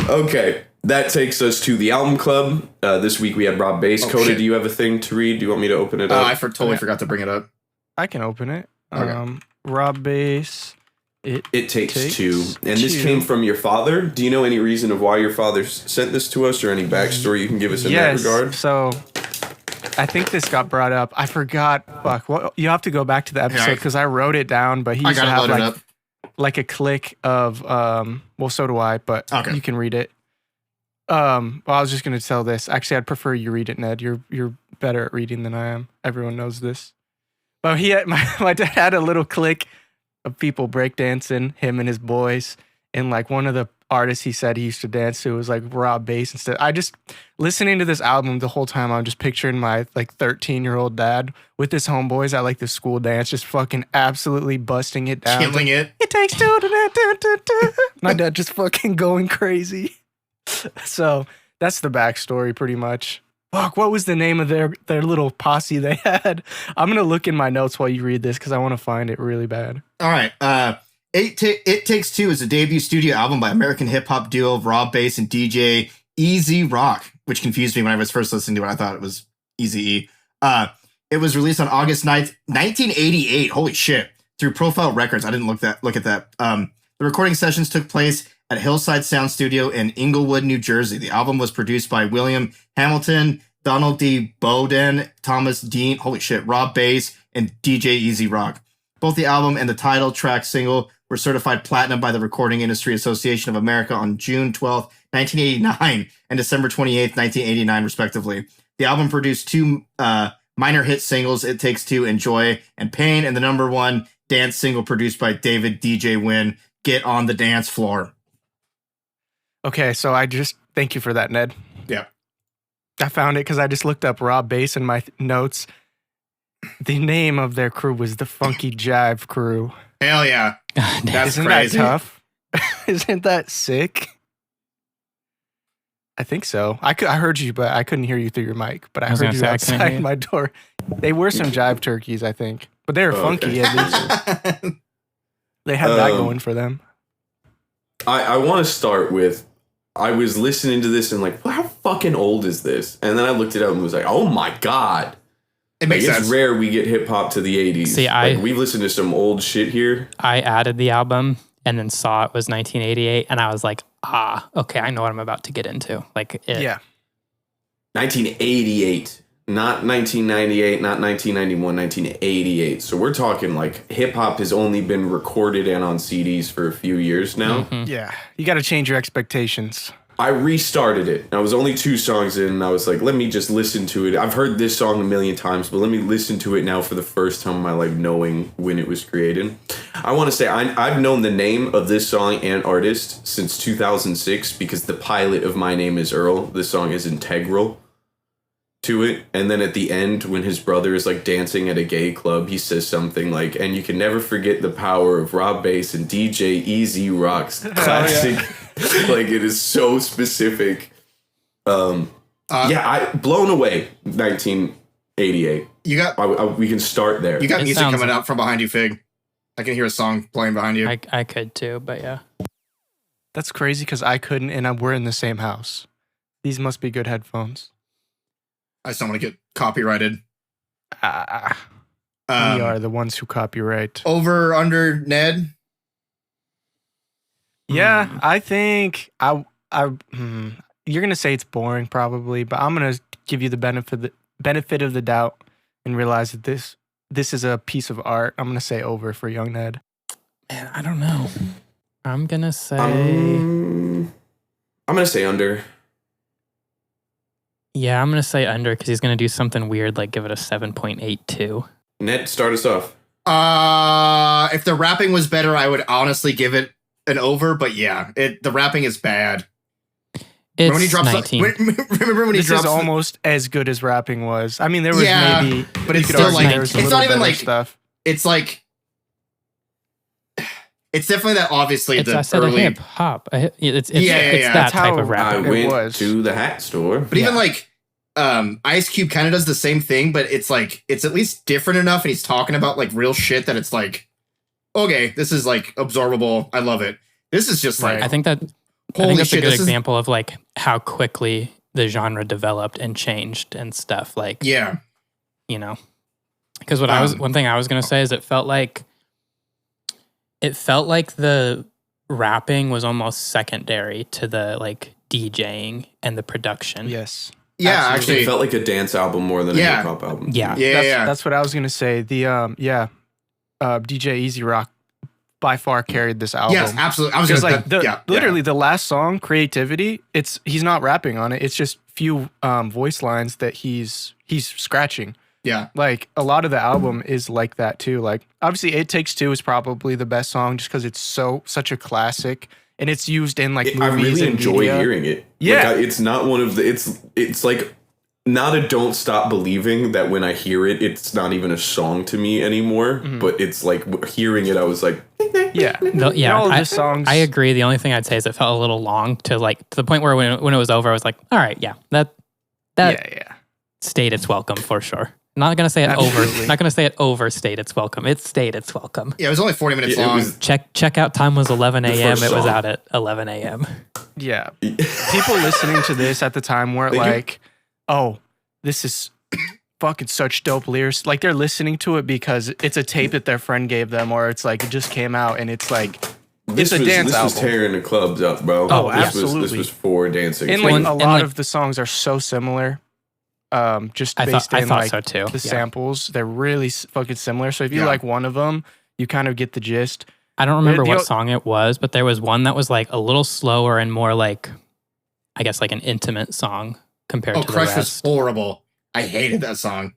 Okay. That takes us to the album club. This week we had Rob Bass. Oh, Coda, shit. do you have a thing to read? Do you want me to open it up? I totally forgot to bring it up. I can open it. Okay. Rob Bass. It takes Takes two. And this two. came from your father. Do you know any reason of why your father sent this to us or any backstory you can give us in Yes. that regard? So I think this got brought up. I forgot. Fuck. Well, you have to go back to the episode because I wrote it down. But he I used to gotta have load it up. like a click of well, so do I. But Okay. you can read it. Well, I was just gonna tell this. Actually, I'd prefer you read it, Ned. You're better at reading than I am. Everyone knows this. But he had my dad had a little clique of people breakdancing, him and his boys, and like one of the artists he said he used to dance to was like Rob Bass instead. I just listening to this album the whole time. I'm just picturing my like 13-year-old dad with his homeboys at like the school dance, just fucking absolutely busting it down. Killing it. It takes two to that. My dad just fucking going crazy. So that's the backstory pretty much. Fuck, what was the name of their little posse they had? I'm going to look in my notes while you read this because I want to find it really bad. All right. It Takes Two is a debut studio album by American hip hop duo Rob Bass and DJ Easy Rock, which confused me when I was first listening to it. I thought it was Easy E. It was released on August 9th, 1988. Holy shit. Through Profile Records. I didn't look at that. The recording sessions took place at Hillside Sound Studio in Inglewood, New Jersey. The album was produced by William Hamilton, Donald D. Bowden, Thomas Dean, holy shit, Rob Bass, and DJ Easy Rock. Both the album and the title track single were certified platinum by the Recording Industry Association of America on June 12th, 1989 and December 28th, 1989, respectively. The album produced two minor hit singles, It Takes Two and Joy and Pain, and the number one dance single produced by David DJ Wynn, Get on the Dance Floor. Okay, so thank you for that, Ned. Yeah. I found it because I just looked up Rob Bass in my notes. The name of their crew was the Funky Jive Crew. Hell yeah. That's Isn't crazy. that tough? Isn't that sick? I think so. I heard you, but I couldn't hear you through your mic. But I was heard gonna you say, I couldn't hear outside you. my door. They were some jive turkeys, I think. But they were funky at least. They had that going for them. I want to start with, I was listening to this and like, well, how fucking old is this? And then I looked it up and was like, oh my God. It makes Like, sense. it's rare we get hip hop to the 80s. See, like, we've listened to some old shit here. I added the album and then saw it was 1988, and I was like, okay, I know what I'm about to get into. Like, Yeah. 1988, not 1998, not 1991, 1988. So we're talking like hip hop has only been recorded and on CDs for a few years now. Mhm. Yeah. You got to change your expectations. I restarted it. I was only 2 songs in, and I was like, let me just listen to it. I've heard this song a million times, but let me listen to it now for the first time in my life, knowing when it was created. I want to say I've known the name of this song and artist since 2006 because the pilot of My Name is Earl, this song is integral to it. And then at the end, when his brother is like dancing at a gay club, he says something like, and you can never forget the power of Rob Bass and DJ Easy Rock's classic. Like, it is so specific. I blown away 1988. You got we can start there. you got music coming out from behind you, Fig. I can hear a song playing behind you. I could too, but yeah. That's crazy because I couldn't, and we're in the same house. These must be good headphones. I just don't want to get copyrighted. We are the ones who copyright. Over, under, Ned? Yeah, I think you're gonna say it's boring probably, but I'm gonna give you the benefit of the doubt and realize that this is a piece of art. I'm gonna say over for Young Ned. Man, I don't know. I'm gonna say I'm gonna say under. yeah, I'm gonna say under because he's gonna do something weird like give it a 7.82. Ned, start us off. If the rapping was better, I would honestly give it an over, but yeah, the rapping is bad. It's when he drops 19. remember when he This drops is almost as good as rapping was. I mean, there was maybe, but you it's could still argue like there was a it's little not even better like stuff. it's like it's definitely that obviously It's the I said early, a hip hop. It's Yeah. that That's type how of I rap. It went was. to the hat store. but even like Ice Cube kind of does the same thing, but it's like it's at least different enough, and he's talking about like real shit that it's like, okay, this is like absorbable. I love it. This is just like I think that's holy a shit. good This is example of like how quickly the genre developed and changed and stuff. Like yeah. you know, because one thing I was gonna say is it felt like the rapping was almost secondary to the like DJing and the production. Yes. Yeah, It actually, felt like a dance album more than a Yeah. hip hop album. Yeah. That's what I was gonna say. The DJ Easy Rock by far carried this album. yes, absolutely. I was Because gonna like literally the last song, Creativity, he's not rapping on it. It's just few voice lines that he's scratching. yeah. Like a lot of the album is like that too. Like obviously It Takes Two is probably the best song just because it's such a classic and it's used in like movies I really and enjoy media. hearing it. Yeah. Like, it's not one of the. It's like not a Don't Stop Believing that when I hear it, it's not even a song to me anymore. But it's like hearing it, I was like, Yeah. All of the songs. I agree. The only thing I'd say is it felt a little long to the point where when it was over, I was like, all right, yeah, that Yeah. stayed its welcome for sure. Not gonna say it Absolutely. Not gonna say it overstayed its welcome. It stayed its welcome. Yeah, it was only 40 minutes it long. was Check out time was 11 a.m. first It was song. out at 11 a.m. Yeah. People listening to this at the time weren't They do. like, oh, this is fucking such dope lyrics. Like they're listening to it because it's a tape that their friend gave them, or it's like it just came out and it's like this it's a was dance this was album. tearing the clubs up, bro. Oh, this absolutely. this was for dancing. And So like And a lot like- of the songs are so similar. Just I based thought in so like too. the Yeah. samples, they're really fucking similar. So if you Yeah. like one of them, you kind of get the gist. I don't remember The- what song it was, but there was one that was like a little slower and more like, I guess like an intimate song compared Oh, to the Crush was rest. horrible. I hated that song.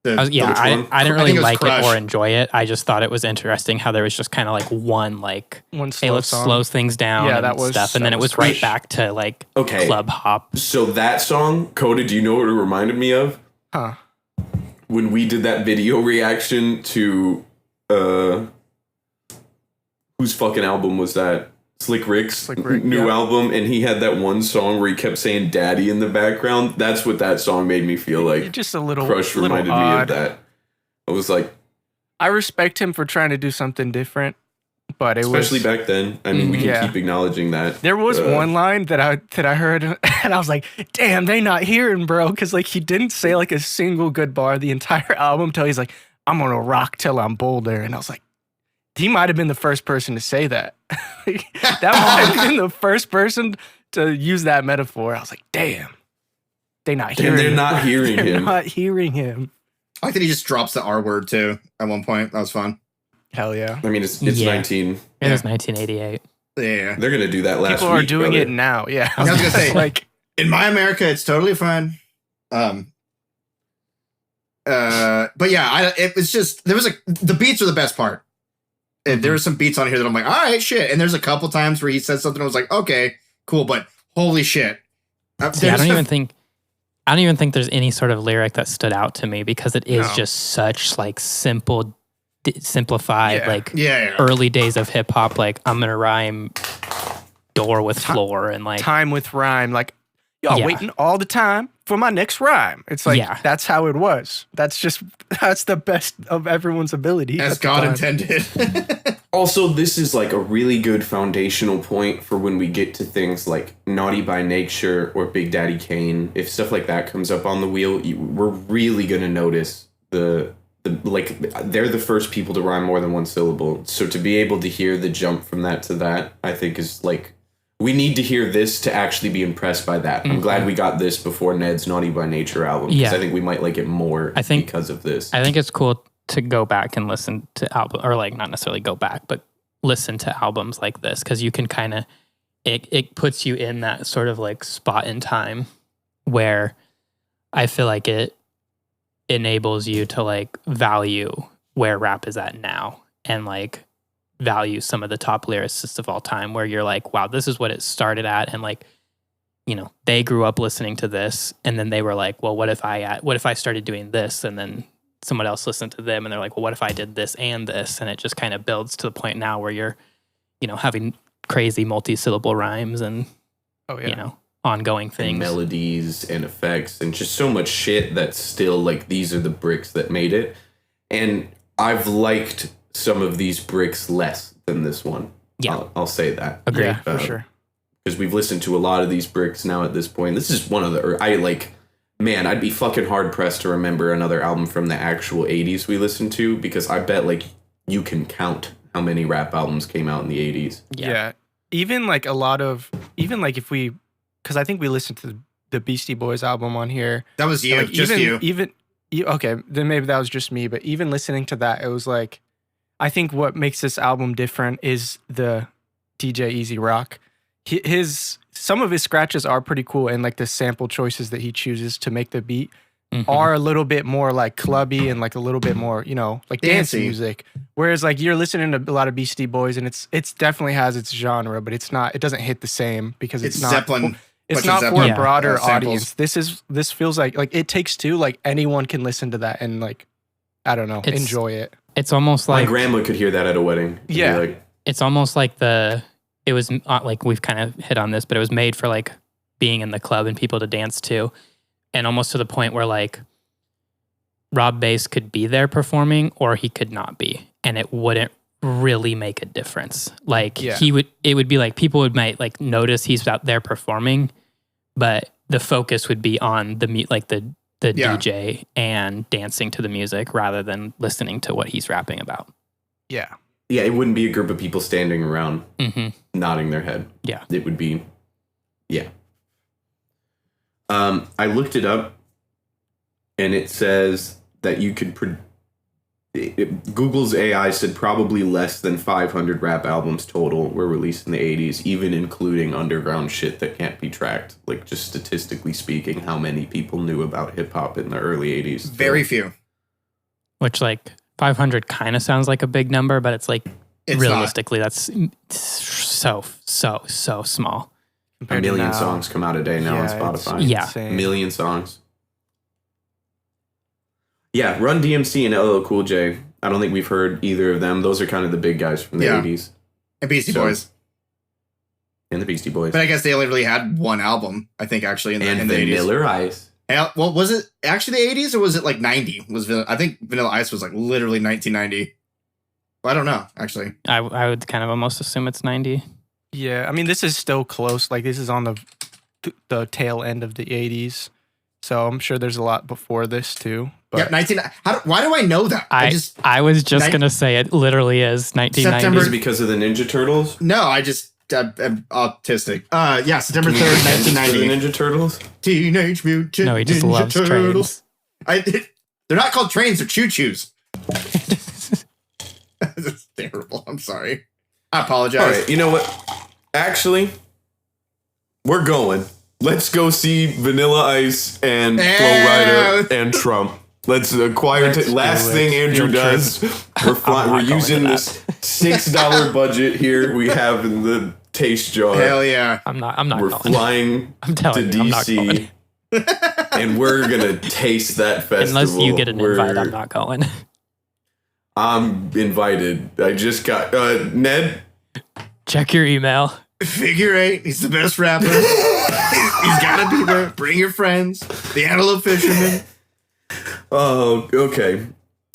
I The, was- yeah, Which I one? didn't I really think it was like Crush. it or enjoy it. I just thought it was interesting how there was just kind of like one like, One hey, slow let's song. slow things down Yeah, and that was- stuff. And that then it was was right Crush. back to like Okay. club hop. So that song, Coda, do you know what it reminded me of? Huh. When we did that video reaction to whose fucking album was that? Slick Rick's Slick Rick, new yeah. album, and he had that one song where he kept saying "daddy" in the background. That's what that song made me feel like. Just a little Crush little reminded odd. me of that. I was like, I respect him for trying to do something different, but it especially was back then. I mean, we can Yeah. keep acknowledging that. There was one line that I heard, and I was like, "Damn, they not hearing, bro," because like he didn't say like a single good bar the entire album till he's like, "I'm gonna rock till I'm bolder," and I was like, he might have been the first person to say that. That might have been the first person to use that metaphor. I was like, "Damn, they not hearing. they're him. not hearing They're him. Not hearing him." I like that he just drops the R word too at one point. That was fun. Hell yeah. I mean, it's Yeah. 19. It was 1988. Yeah. They're gonna do that last People week. are doing brother. it now. Yeah. I was gonna say, like, in my America, it's totally fine. But yeah, it was just the beats are the best part. And there were some beats on here that I'm like, all right, shit. And there's a couple times where he said something I was like, okay, cool, but holy shit. See, I don't even think there's any sort of lyric that stood out to me because it is just such like simplified, like early days of hip hop. Like I'm gonna rhyme door with floor and like time with rhyme. Like y'all waiting all the time for my next rhyme. It's like that's how it was. That's the best of everyone's ability. As God intended. Also, this is like a really good foundational point for when we get to things like Naughty by Nature or Big Daddy Kane. If stuff like that comes up on the wheel, we're really going to notice the like they're the first people to rhyme more than one syllable. So to be able to hear the jump from that to that, I think is like, we need to hear this to actually be impressed by that. I'm glad we got this before Ned's Naughty by Nature album, because I think we might like it more because of this. I think it's cool to go back and listen to album, or like not necessarily go back, but listen to albums like this, because you can kind of, it puts you in that sort of like spot in time where I feel like it enables you to like value where rap is at now and like value some of the top lyricists of all time, where you're like, wow, this is what it started at. And like, you know, they grew up listening to this and then they were like, well, what if I started doing this? And then someone else listened to them and they're like, well, what if I did this and this? And it just kind of builds to the point now where you're, you know, having crazy multi-syllable rhymes and, you know, ongoing things. And melodies and effects and just so much shit that's still like, these are the bricks that made it. And I've liked some of these bricks less than this one. Yeah. I'll say that. Agreed. Yeah, for sure. Because we've listened to a lot of these bricks now at this point. This is one of the, man, I'd be fucking hard pressed to remember another album from the actual 80s we listened to, because I bet like you can count how many rap albums came out in the 80s. Yeah. Even like a lot of, even like if we, because I think we listened to the Beastie Boys album on here. That was you, like, just you. Okay, then maybe that was just me, but even listening to that, it was like, I think what makes this album different is the DJ Easy Rock. Some of his scratches are pretty cool, and like the sample choices that he chooses to make the beat are a little bit more like clubby and like a little bit more, you know, like dance music. Whereas like you're listening to a lot of Beastie Boys and it's definitely has its genre, but it doesn't hit the same because it's not Zeppelin. It's not for a broader samples. audience. This feels like It Takes Two, like anyone can listen to that and like, I don't know, enjoy it. It's almost like my grandma could hear that at a wedding. Yeah. Like, it's almost like it was like, we've kind of hit on this, but it was made for like being in the club and people to dance to. And almost to the point where like Rob Bass could be there performing or he could not be. And it wouldn't really make a difference. Like it would be like people might like notice he's out there performing, but the focus would be on the DJ and dancing to the music rather than listening to what he's rapping about. Yeah. Yeah, it wouldn't be a group of people standing around nodding their head. Yeah. It would be, I looked it up, and it says that you could... Google's AI said probably less than 500 rap albums total were released in the 80s, even including underground shit that can't be tracked. Like, just statistically speaking, how many people knew about hip-hop in the early 80s? Very few. Which, like, 500 kind of sounds like a big number, but it's like, realistically, that's so small. A million songs come out a day now on Spotify. Yeah. A million songs. Yeah, Run DMC and LL Cool J. I don't think we've heard either of them. Those are kind of the big guys from the 80s. And Beastie Boys. And the Beastie Boys. But I guess they only really had one album, I think, actually, in the 80s. Vanilla Ice. Well, was it actually the 80s or was it like 90? I think Vanilla Ice was like literally 1990. Well, I don't know, actually. I would kind of almost assume it's 90. Yeah, I mean, this is still close. Like, this is on the tail end of the 80s. So I'm sure there's a lot before this, too. But why do I know that? I was just going to say it literally is 1990. Is it because of the Ninja Turtles? No, I'm autistic. September 3rd, 1990. The Ninja Turtles? Teenage Mutant No, he just Ninja loves Turtles. trains. They're not called trains, they're choo-choos. That's terrible. I'm sorry. I apologize. All right, you know what? Actually, we're going. Let's go see Vanilla Ice and Flo Rida and Trump. Let's acquire. Last thing Andrew does. We're using this $6 budget here we have in the taste jar. Hell yeah! I'm not. We're going. flying I'm telling to you, I'm not DC, going. and we're gonna taste that festival. Unless you get an invite, I'm not going. I'm invited. I just got Ned. Check your email. Figure 8. He's the best rapper. He's got to be there. Bring your friends. The Antelope Fisherman. Oh, okay.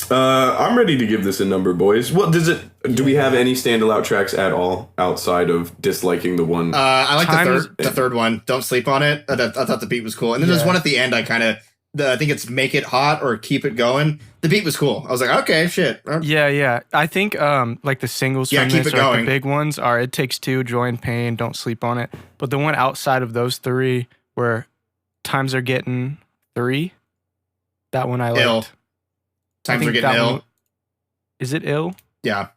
I'm ready to give this a number, boys. What does it? Do we have any standout tracks at all outside of disliking the one? I like the third one. Don't sleep on it. I thought the beat was cool. And then there's one at the end. I think it's Make It Hot or Keep It Going. The beat was cool. I was like, okay, shit. Yeah. I think like the singles from Keep this It are Going. the big ones are It Takes Two, Joy and Pain, Don't Sleep on It. But the one outside of those three where Times Are Getting 3, that one I liked. Ill. Times Are Getting Ill. Is it Ill? Yeah.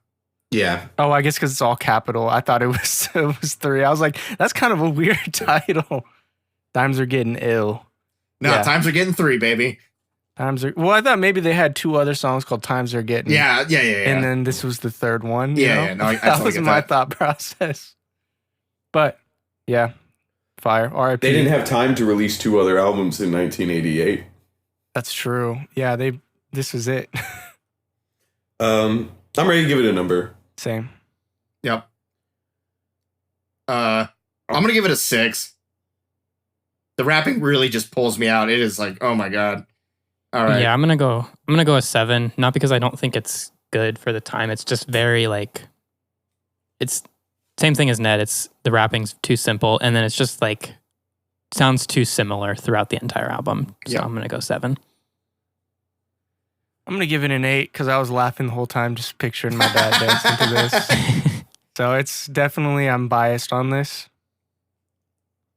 Yeah. Oh, I guess because it's all capital. I thought it was 3. I was like, that's kind of a weird title. Times Are Getting Ill. No, Yeah. Times Are Getting 3, baby. Well, I thought maybe they had 2 other songs called Times Are Getting. Yeah. And then this was the third one. Yeah. No, I that totally was get my that. thought process. But yeah, fire. R.I.P. They didn't have time to release 2 other albums in 1988. That's true. Yeah, this was it. I'm ready to give it a number. Same. Yep. I'm gonna give it a 6. The rapping really just pulls me out. It is like, oh my god. All right. Yeah, I'm gonna go a 7. Not because I don't think it's good for the time. It's just very like, it's same thing as Ned. It's the rapping's too simple, and then it's just like sounds too similar throughout the entire album. So Yeah. I'm gonna go 7. I'm going to give it an 8 because I was laughing the whole time just picturing my dad dancing to this. So it's definitely, I'm biased on this.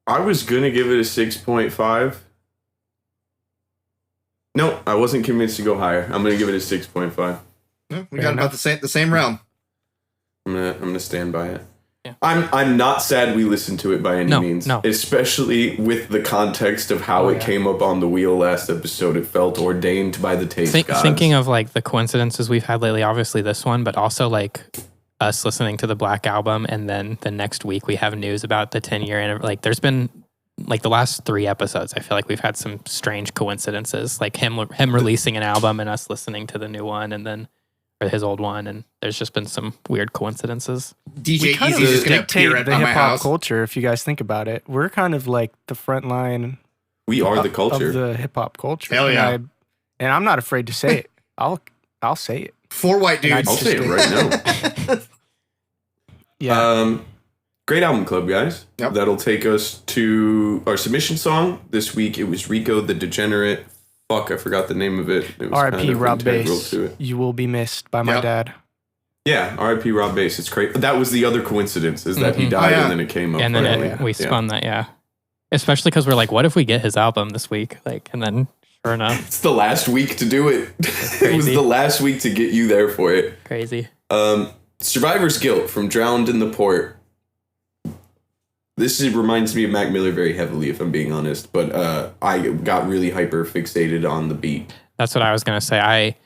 I was gonna give it a 6.5. No, I wasn't convinced to go higher. I'm gonna give it a 6.5. Yeah, we got about the same realm. I'm gonna stand by it. Yeah. I'm not sad we listened to it by any means. No. Especially with the context of how it came up on the wheel last episode. It felt ordained by the taste gods. Thinking of like the coincidences we've had lately, obviously this one, but also like us listening to the Black Album, and then the next week we have news about the 10-year anniversary. Like there's been like the last 3 episodes, I feel like we've had some strange coincidences, like him releasing an album and us listening to the new one, and then or his old one, and there's just been some weird coincidences. DJ We kind Easy's of just gonna dictate appear at the my hip hop house. culture, if you guys think about it. We're kind of like the front line We are the culture. of the hip hop culture. Hell yeah. And I'm not afraid to say it. I'll say it. 4 white And I dudes. I'll say it right now. Yeah. Great album club, guys. Yep. That'll take us to our submission song. This week it was Rico the Degenerate. Fuck, I forgot the name of it. It was R.I.P. kind of Rob integral Bass. to it. You will be missed by my Yep. dad. Yeah, R.I.P. Rob Bass. It's crazy. That was the other coincidence, is that he died Oh, yeah. and then it came up. And then right? we spun that, yeah. Especially because we're like, what if we get his album this week? Like, and then sure enough, It's the last week to do it. It was crazy. the last week to get you there for it. crazy. Survivor's Guilt from Drowned in the Port. Reminds me of Mac Miller very heavily, if I'm being honest, but I got really hyper fixated on the beat. That's what I was gonna say.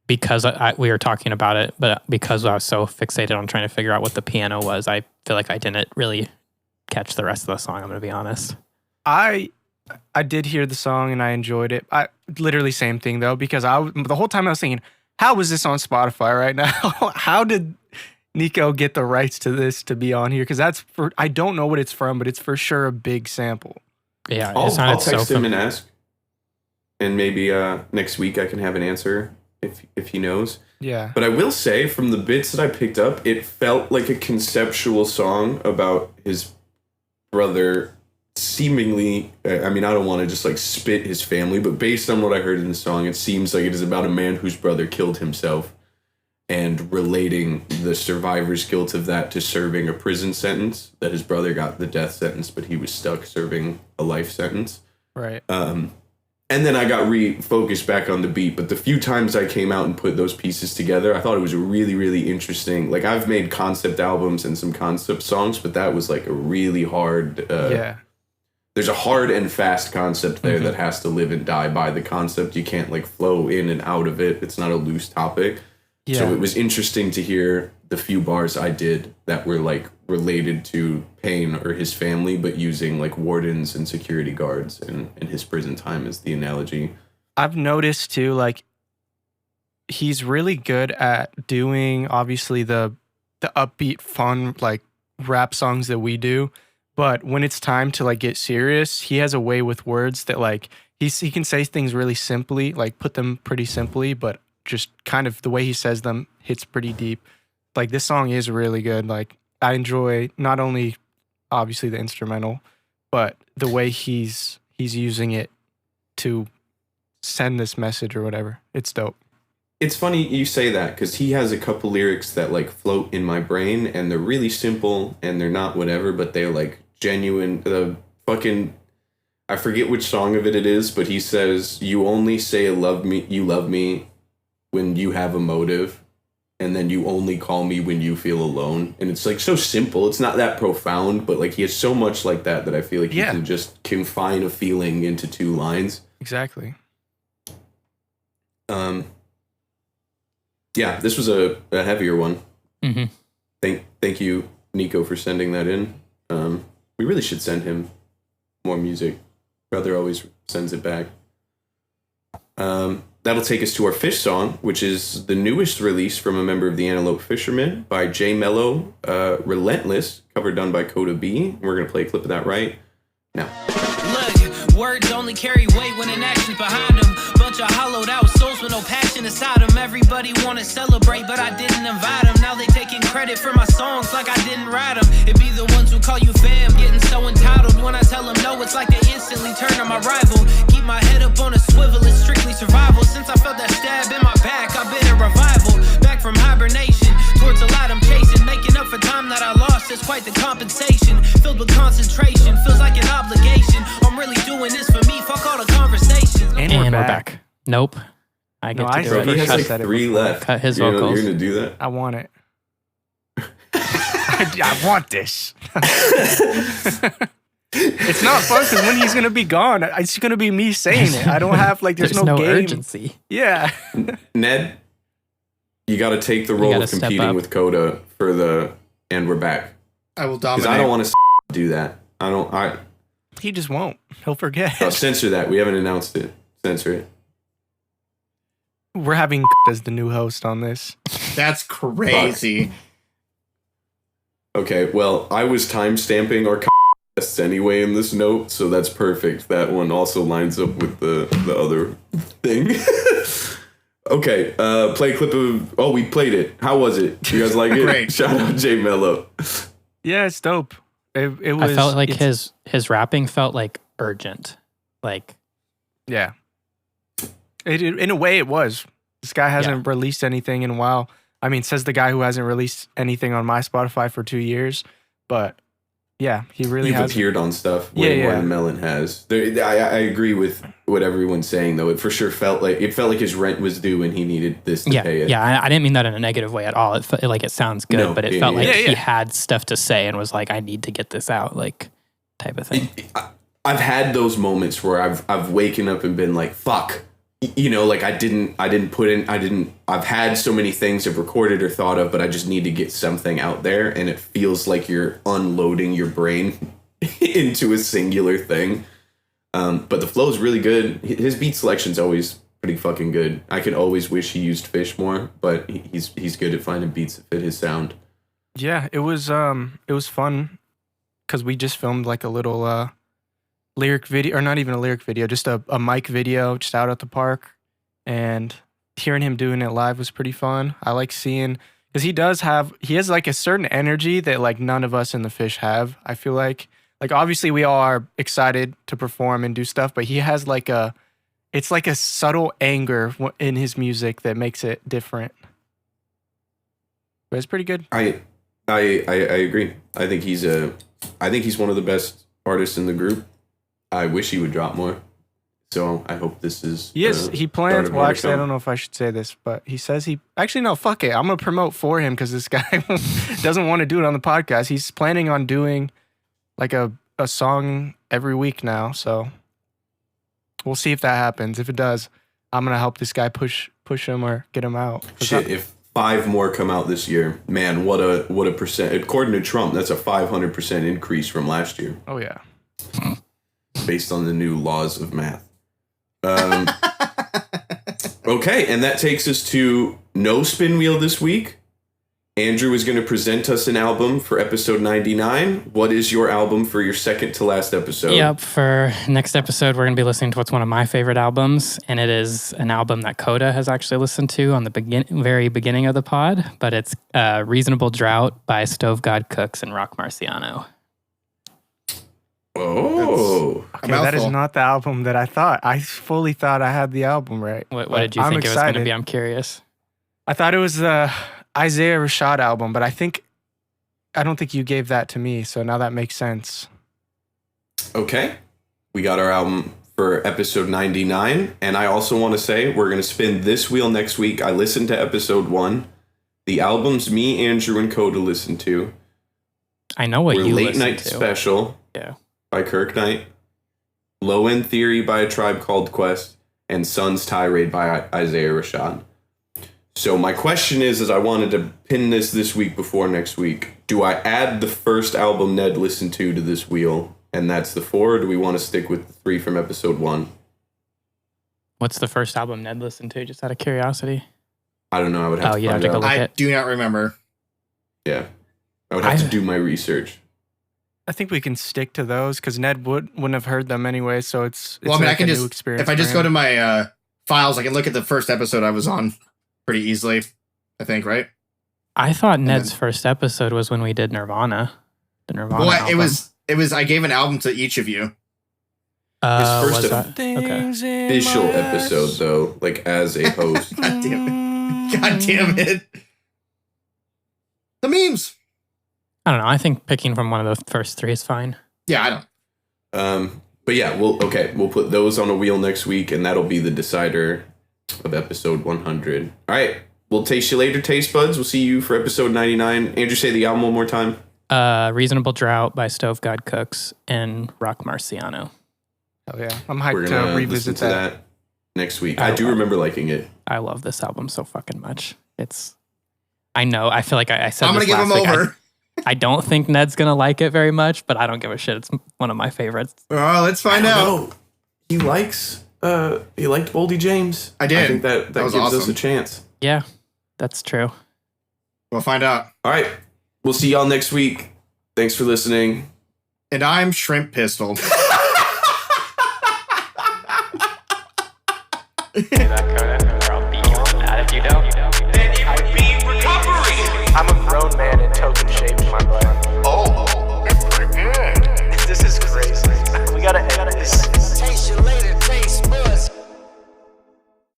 Because we were talking about it, but because I was so fixated on trying to figure out what the piano was, I feel like I didn't really catch the rest of the song. I'm gonna be honest. I did hear the song and I enjoyed it. I literally same thing though, because the whole time I was thinking, how is this on Spotify right now? How did Nico get the rights to this to be on here? Because I don't know what it's from, but it's for sure a big sample. Yeah, I'll it sounded so text him and familiar. ask, and maybe next week I can have an answer if he knows. Yeah. But I will say, from the bits that I picked up, it felt like a conceptual song about his brother seemingly, I mean, I don't want to just like spit his family, but based on what I heard in the song, it seems like it is about a man whose brother killed himself and relating the survivor's guilt of that to serving a prison sentence, that his brother got the death sentence, but he was stuck serving a life sentence. Right. And then I got refocused back on the beat. But the few times I came out and put those pieces together, I thought it was really, really interesting. Like, I've made concept albums and some concept songs, but that was like a really hard... There's a hard and fast concept there that has to live and die by the concept. You can't like flow in and out of it. It's not a loose topic. Yeah. So it was interesting to hear the few bars I did that were like related to Payne or his family, but using like wardens and security guards and his prison time as the analogy. I've noticed too, like, he's really good at doing obviously the upbeat, fun, like rap songs that we do. But when it's time to like get serious, he has a way with words that like he can say things really simply, like put them pretty simply, but just kind of the way he says them hits pretty deep. Like, this song is really good. Like, I enjoy not only obviously the instrumental, but the way he's using it to send this message or whatever. It's dope. It's funny you say that because he has a couple lyrics that like float in my brain and they're really simple and they're not whatever, but they're like genuine. I forget which song of it is, but he says, "You only say you love me when you have a motive, and then you only call me when you feel alone." And it's like so simple. It's not that profound, but like he has so much like that I feel like he can just confine a feeling into 2 lines. Exactly. Yeah, this was a heavier one. Mm-hmm. Thank you, Nico, for sending that in. We really should send him more music. Brother always sends it back. That'll take us to our fish song, which is the newest release from a member of the Antelope Fishermen by J Mello, Relentless, cover done by Coda B. We're going to play a clip of that right now. Look, words only carry weight when an action's behind them. Bunch of hollowed out souls with no passion inside them. Everybody wanna celebrate, but I didn't invite them. Now they taking credit for my songs like I didn't write them. It be the ones who call you fam, getting so entitled. When I tell them no, it's like they instantly turn on my rival. Keep my head up on a swivel, it's strictly survival. Since I felt that stab in my back, I've been in revival. Back from hibernation, towards a light I'm chasing. Making up for time that I lost, it's quite the compensation. Filled with concentration, feels like an obligation. I'm really doing this for me, fuck all the conversations. And we're back. Nope. I get to do it. He has like 3 left. Cut his vocals. You're going to do that? I want it. I want this. It's not fun because when he's going to be gone, it's going to be me saying it. I don't have, like, there's no game. urgency. Yeah. Ned, you got to take the role of competing with Coda for the "And We're Back." I will dominate. Because I don't want to do that. He just won't. He'll forget. I'll censor that. We haven't announced it. Censor it. We're having as the new host on this. That's crazy. Okay, well, I was timestamping our tests anyway in this note, so that's perfect. That one also lines up with the other thing. Okay, play a clip of... Oh, we played it. How was it? You guys like it? Great. Shout out J Mello. Yeah, it's dope. It was. I felt like his rapping felt like urgent. Like... Yeah. In a way, it was. This guy hasn't released anything in a while. I mean, says the guy who hasn't released anything on my Spotify for 2 years. But yeah, he really has. You've appeared on stuff way more than Melon has. I agree with what everyone's saying, though. It for sure felt like his rent was due and he needed this to pay it. Yeah, I didn't mean that in a negative way at all. It felt like it sounds good, but it felt like he had stuff to say and was like, I need to get this out, like type of thing. I've had those moments where I've waken up and been like, fuck. You know, like I've had so many things I've recorded or thought of, but I just need to get something out there. And it feels like you're unloading your brain into a singular thing. But the flow is really good. His beat selection's always pretty fucking good. I could always wish he used Fish more, but he's good at finding beats that fit his sound. Yeah, it was fun because we just filmed like a little, lyric video, or not even a lyric video, just a mic video just out at the park, and hearing him doing it live was pretty fun. I like seeing, because he has like a certain energy that like none of us in the Fish have. I feel like obviously we all are excited to perform and do stuff, but he has it's like a subtle anger in his music that makes it different. But it's pretty good. I agree. I think he's one of the best artists in the group. I wish he would drop more. So I hope this is. Yes, he plans. start of Well, more to actually, I come. don't know if I should say this, but he says he. Actually, no, fuck it. I'm going to promote for him because this guy doesn't want to do it on the podcast. He's planning on doing like a song every week now. So we'll see if that happens. If it does, I'm going to help this guy push him or get him out. Shit, if 5 more come out this year, man, what a percent. According to Trump, that's a 500% increase from last year, Oh, yeah. based on the new laws of math. Okay, and that takes us to no spin wheel this week. Andrew is going to present us an album for episode 99. What is your album for your second to last episode? Yep. For next episode, we're going to be listening to what's one of my favorite albums, and it is an album that Coda has actually listened to on the very beginning of the pod. But it's "Reasonable Drought" by Stove God Cooks and Rock Marciano. Oh, Okay, that is not the album that I thought. I fully thought I had the album right. What did you I'm think it was going to excited. be? I'm curious. I thought it was the Isaiah Rashad album, but I don't think you gave that to me, so now that makes sense. okay. We got our album for episode 99, and I also want to say we're going to spin this wheel next week. I listened to episode 1. The albums me, Andrew, and Coda listened to I know what were you Late listened Night to. Special Yeah. by Kirk Knight, Low End Theory by A Tribe Called Quest, and Sun's Tirade by Isaiah Rashad. So my question is I wanted to pin this week before next week. Do I add the first album Ned listened to this wheel, and that's the 4, or do we want to stick with the 3 from episode 1? What's the first album Ned listened to? Just out of curiosity. I don't know. I would have Oh, to you have find to go out. look I at. do not remember. Yeah. I would have to do my research. I think we can stick to those because Ned wouldn't have heard them anyway, so it's Well, I mean, I like can a just new experience if I for just him. go to my files, I can look at the first episode I was on pretty easily. I think, right? I thought then- Ned's first episode was when we did Nirvana. The Nirvana. Well, album. it was. I gave an album to each of you. His first was that? Okay. Things in Official my episode, eyes. though, like as a host. God damn it! God damn it! The memes. I don't know. I think picking from one of the first 3 is fine. Yeah, I don't. But yeah, we'll put those on a wheel next week, and that'll be the decider of episode 100. All right, we'll taste you later, taste buds. We'll see you for episode 99. Andrew, say the album one more time. Reasonable Drought by Stove God Cooks and Rock Marciano. Oh yeah, I'm We're hyped gonna to revisit listen to that next week. I do remember liking it. I love this album so fucking much. I know. I feel like I said I'm gonna this give last him week. over. I don't think Ned's gonna like it very much, but I don't give a shit. It's one of my favorites. Oh, let's find out. No, he likes. He liked Boldy James. I did. I think that That was gives us awesome. a chance. Yeah, that's true. We'll find out. All right, we'll see y'all next week. Thanks for listening. And I'm Shrimp Pistol. That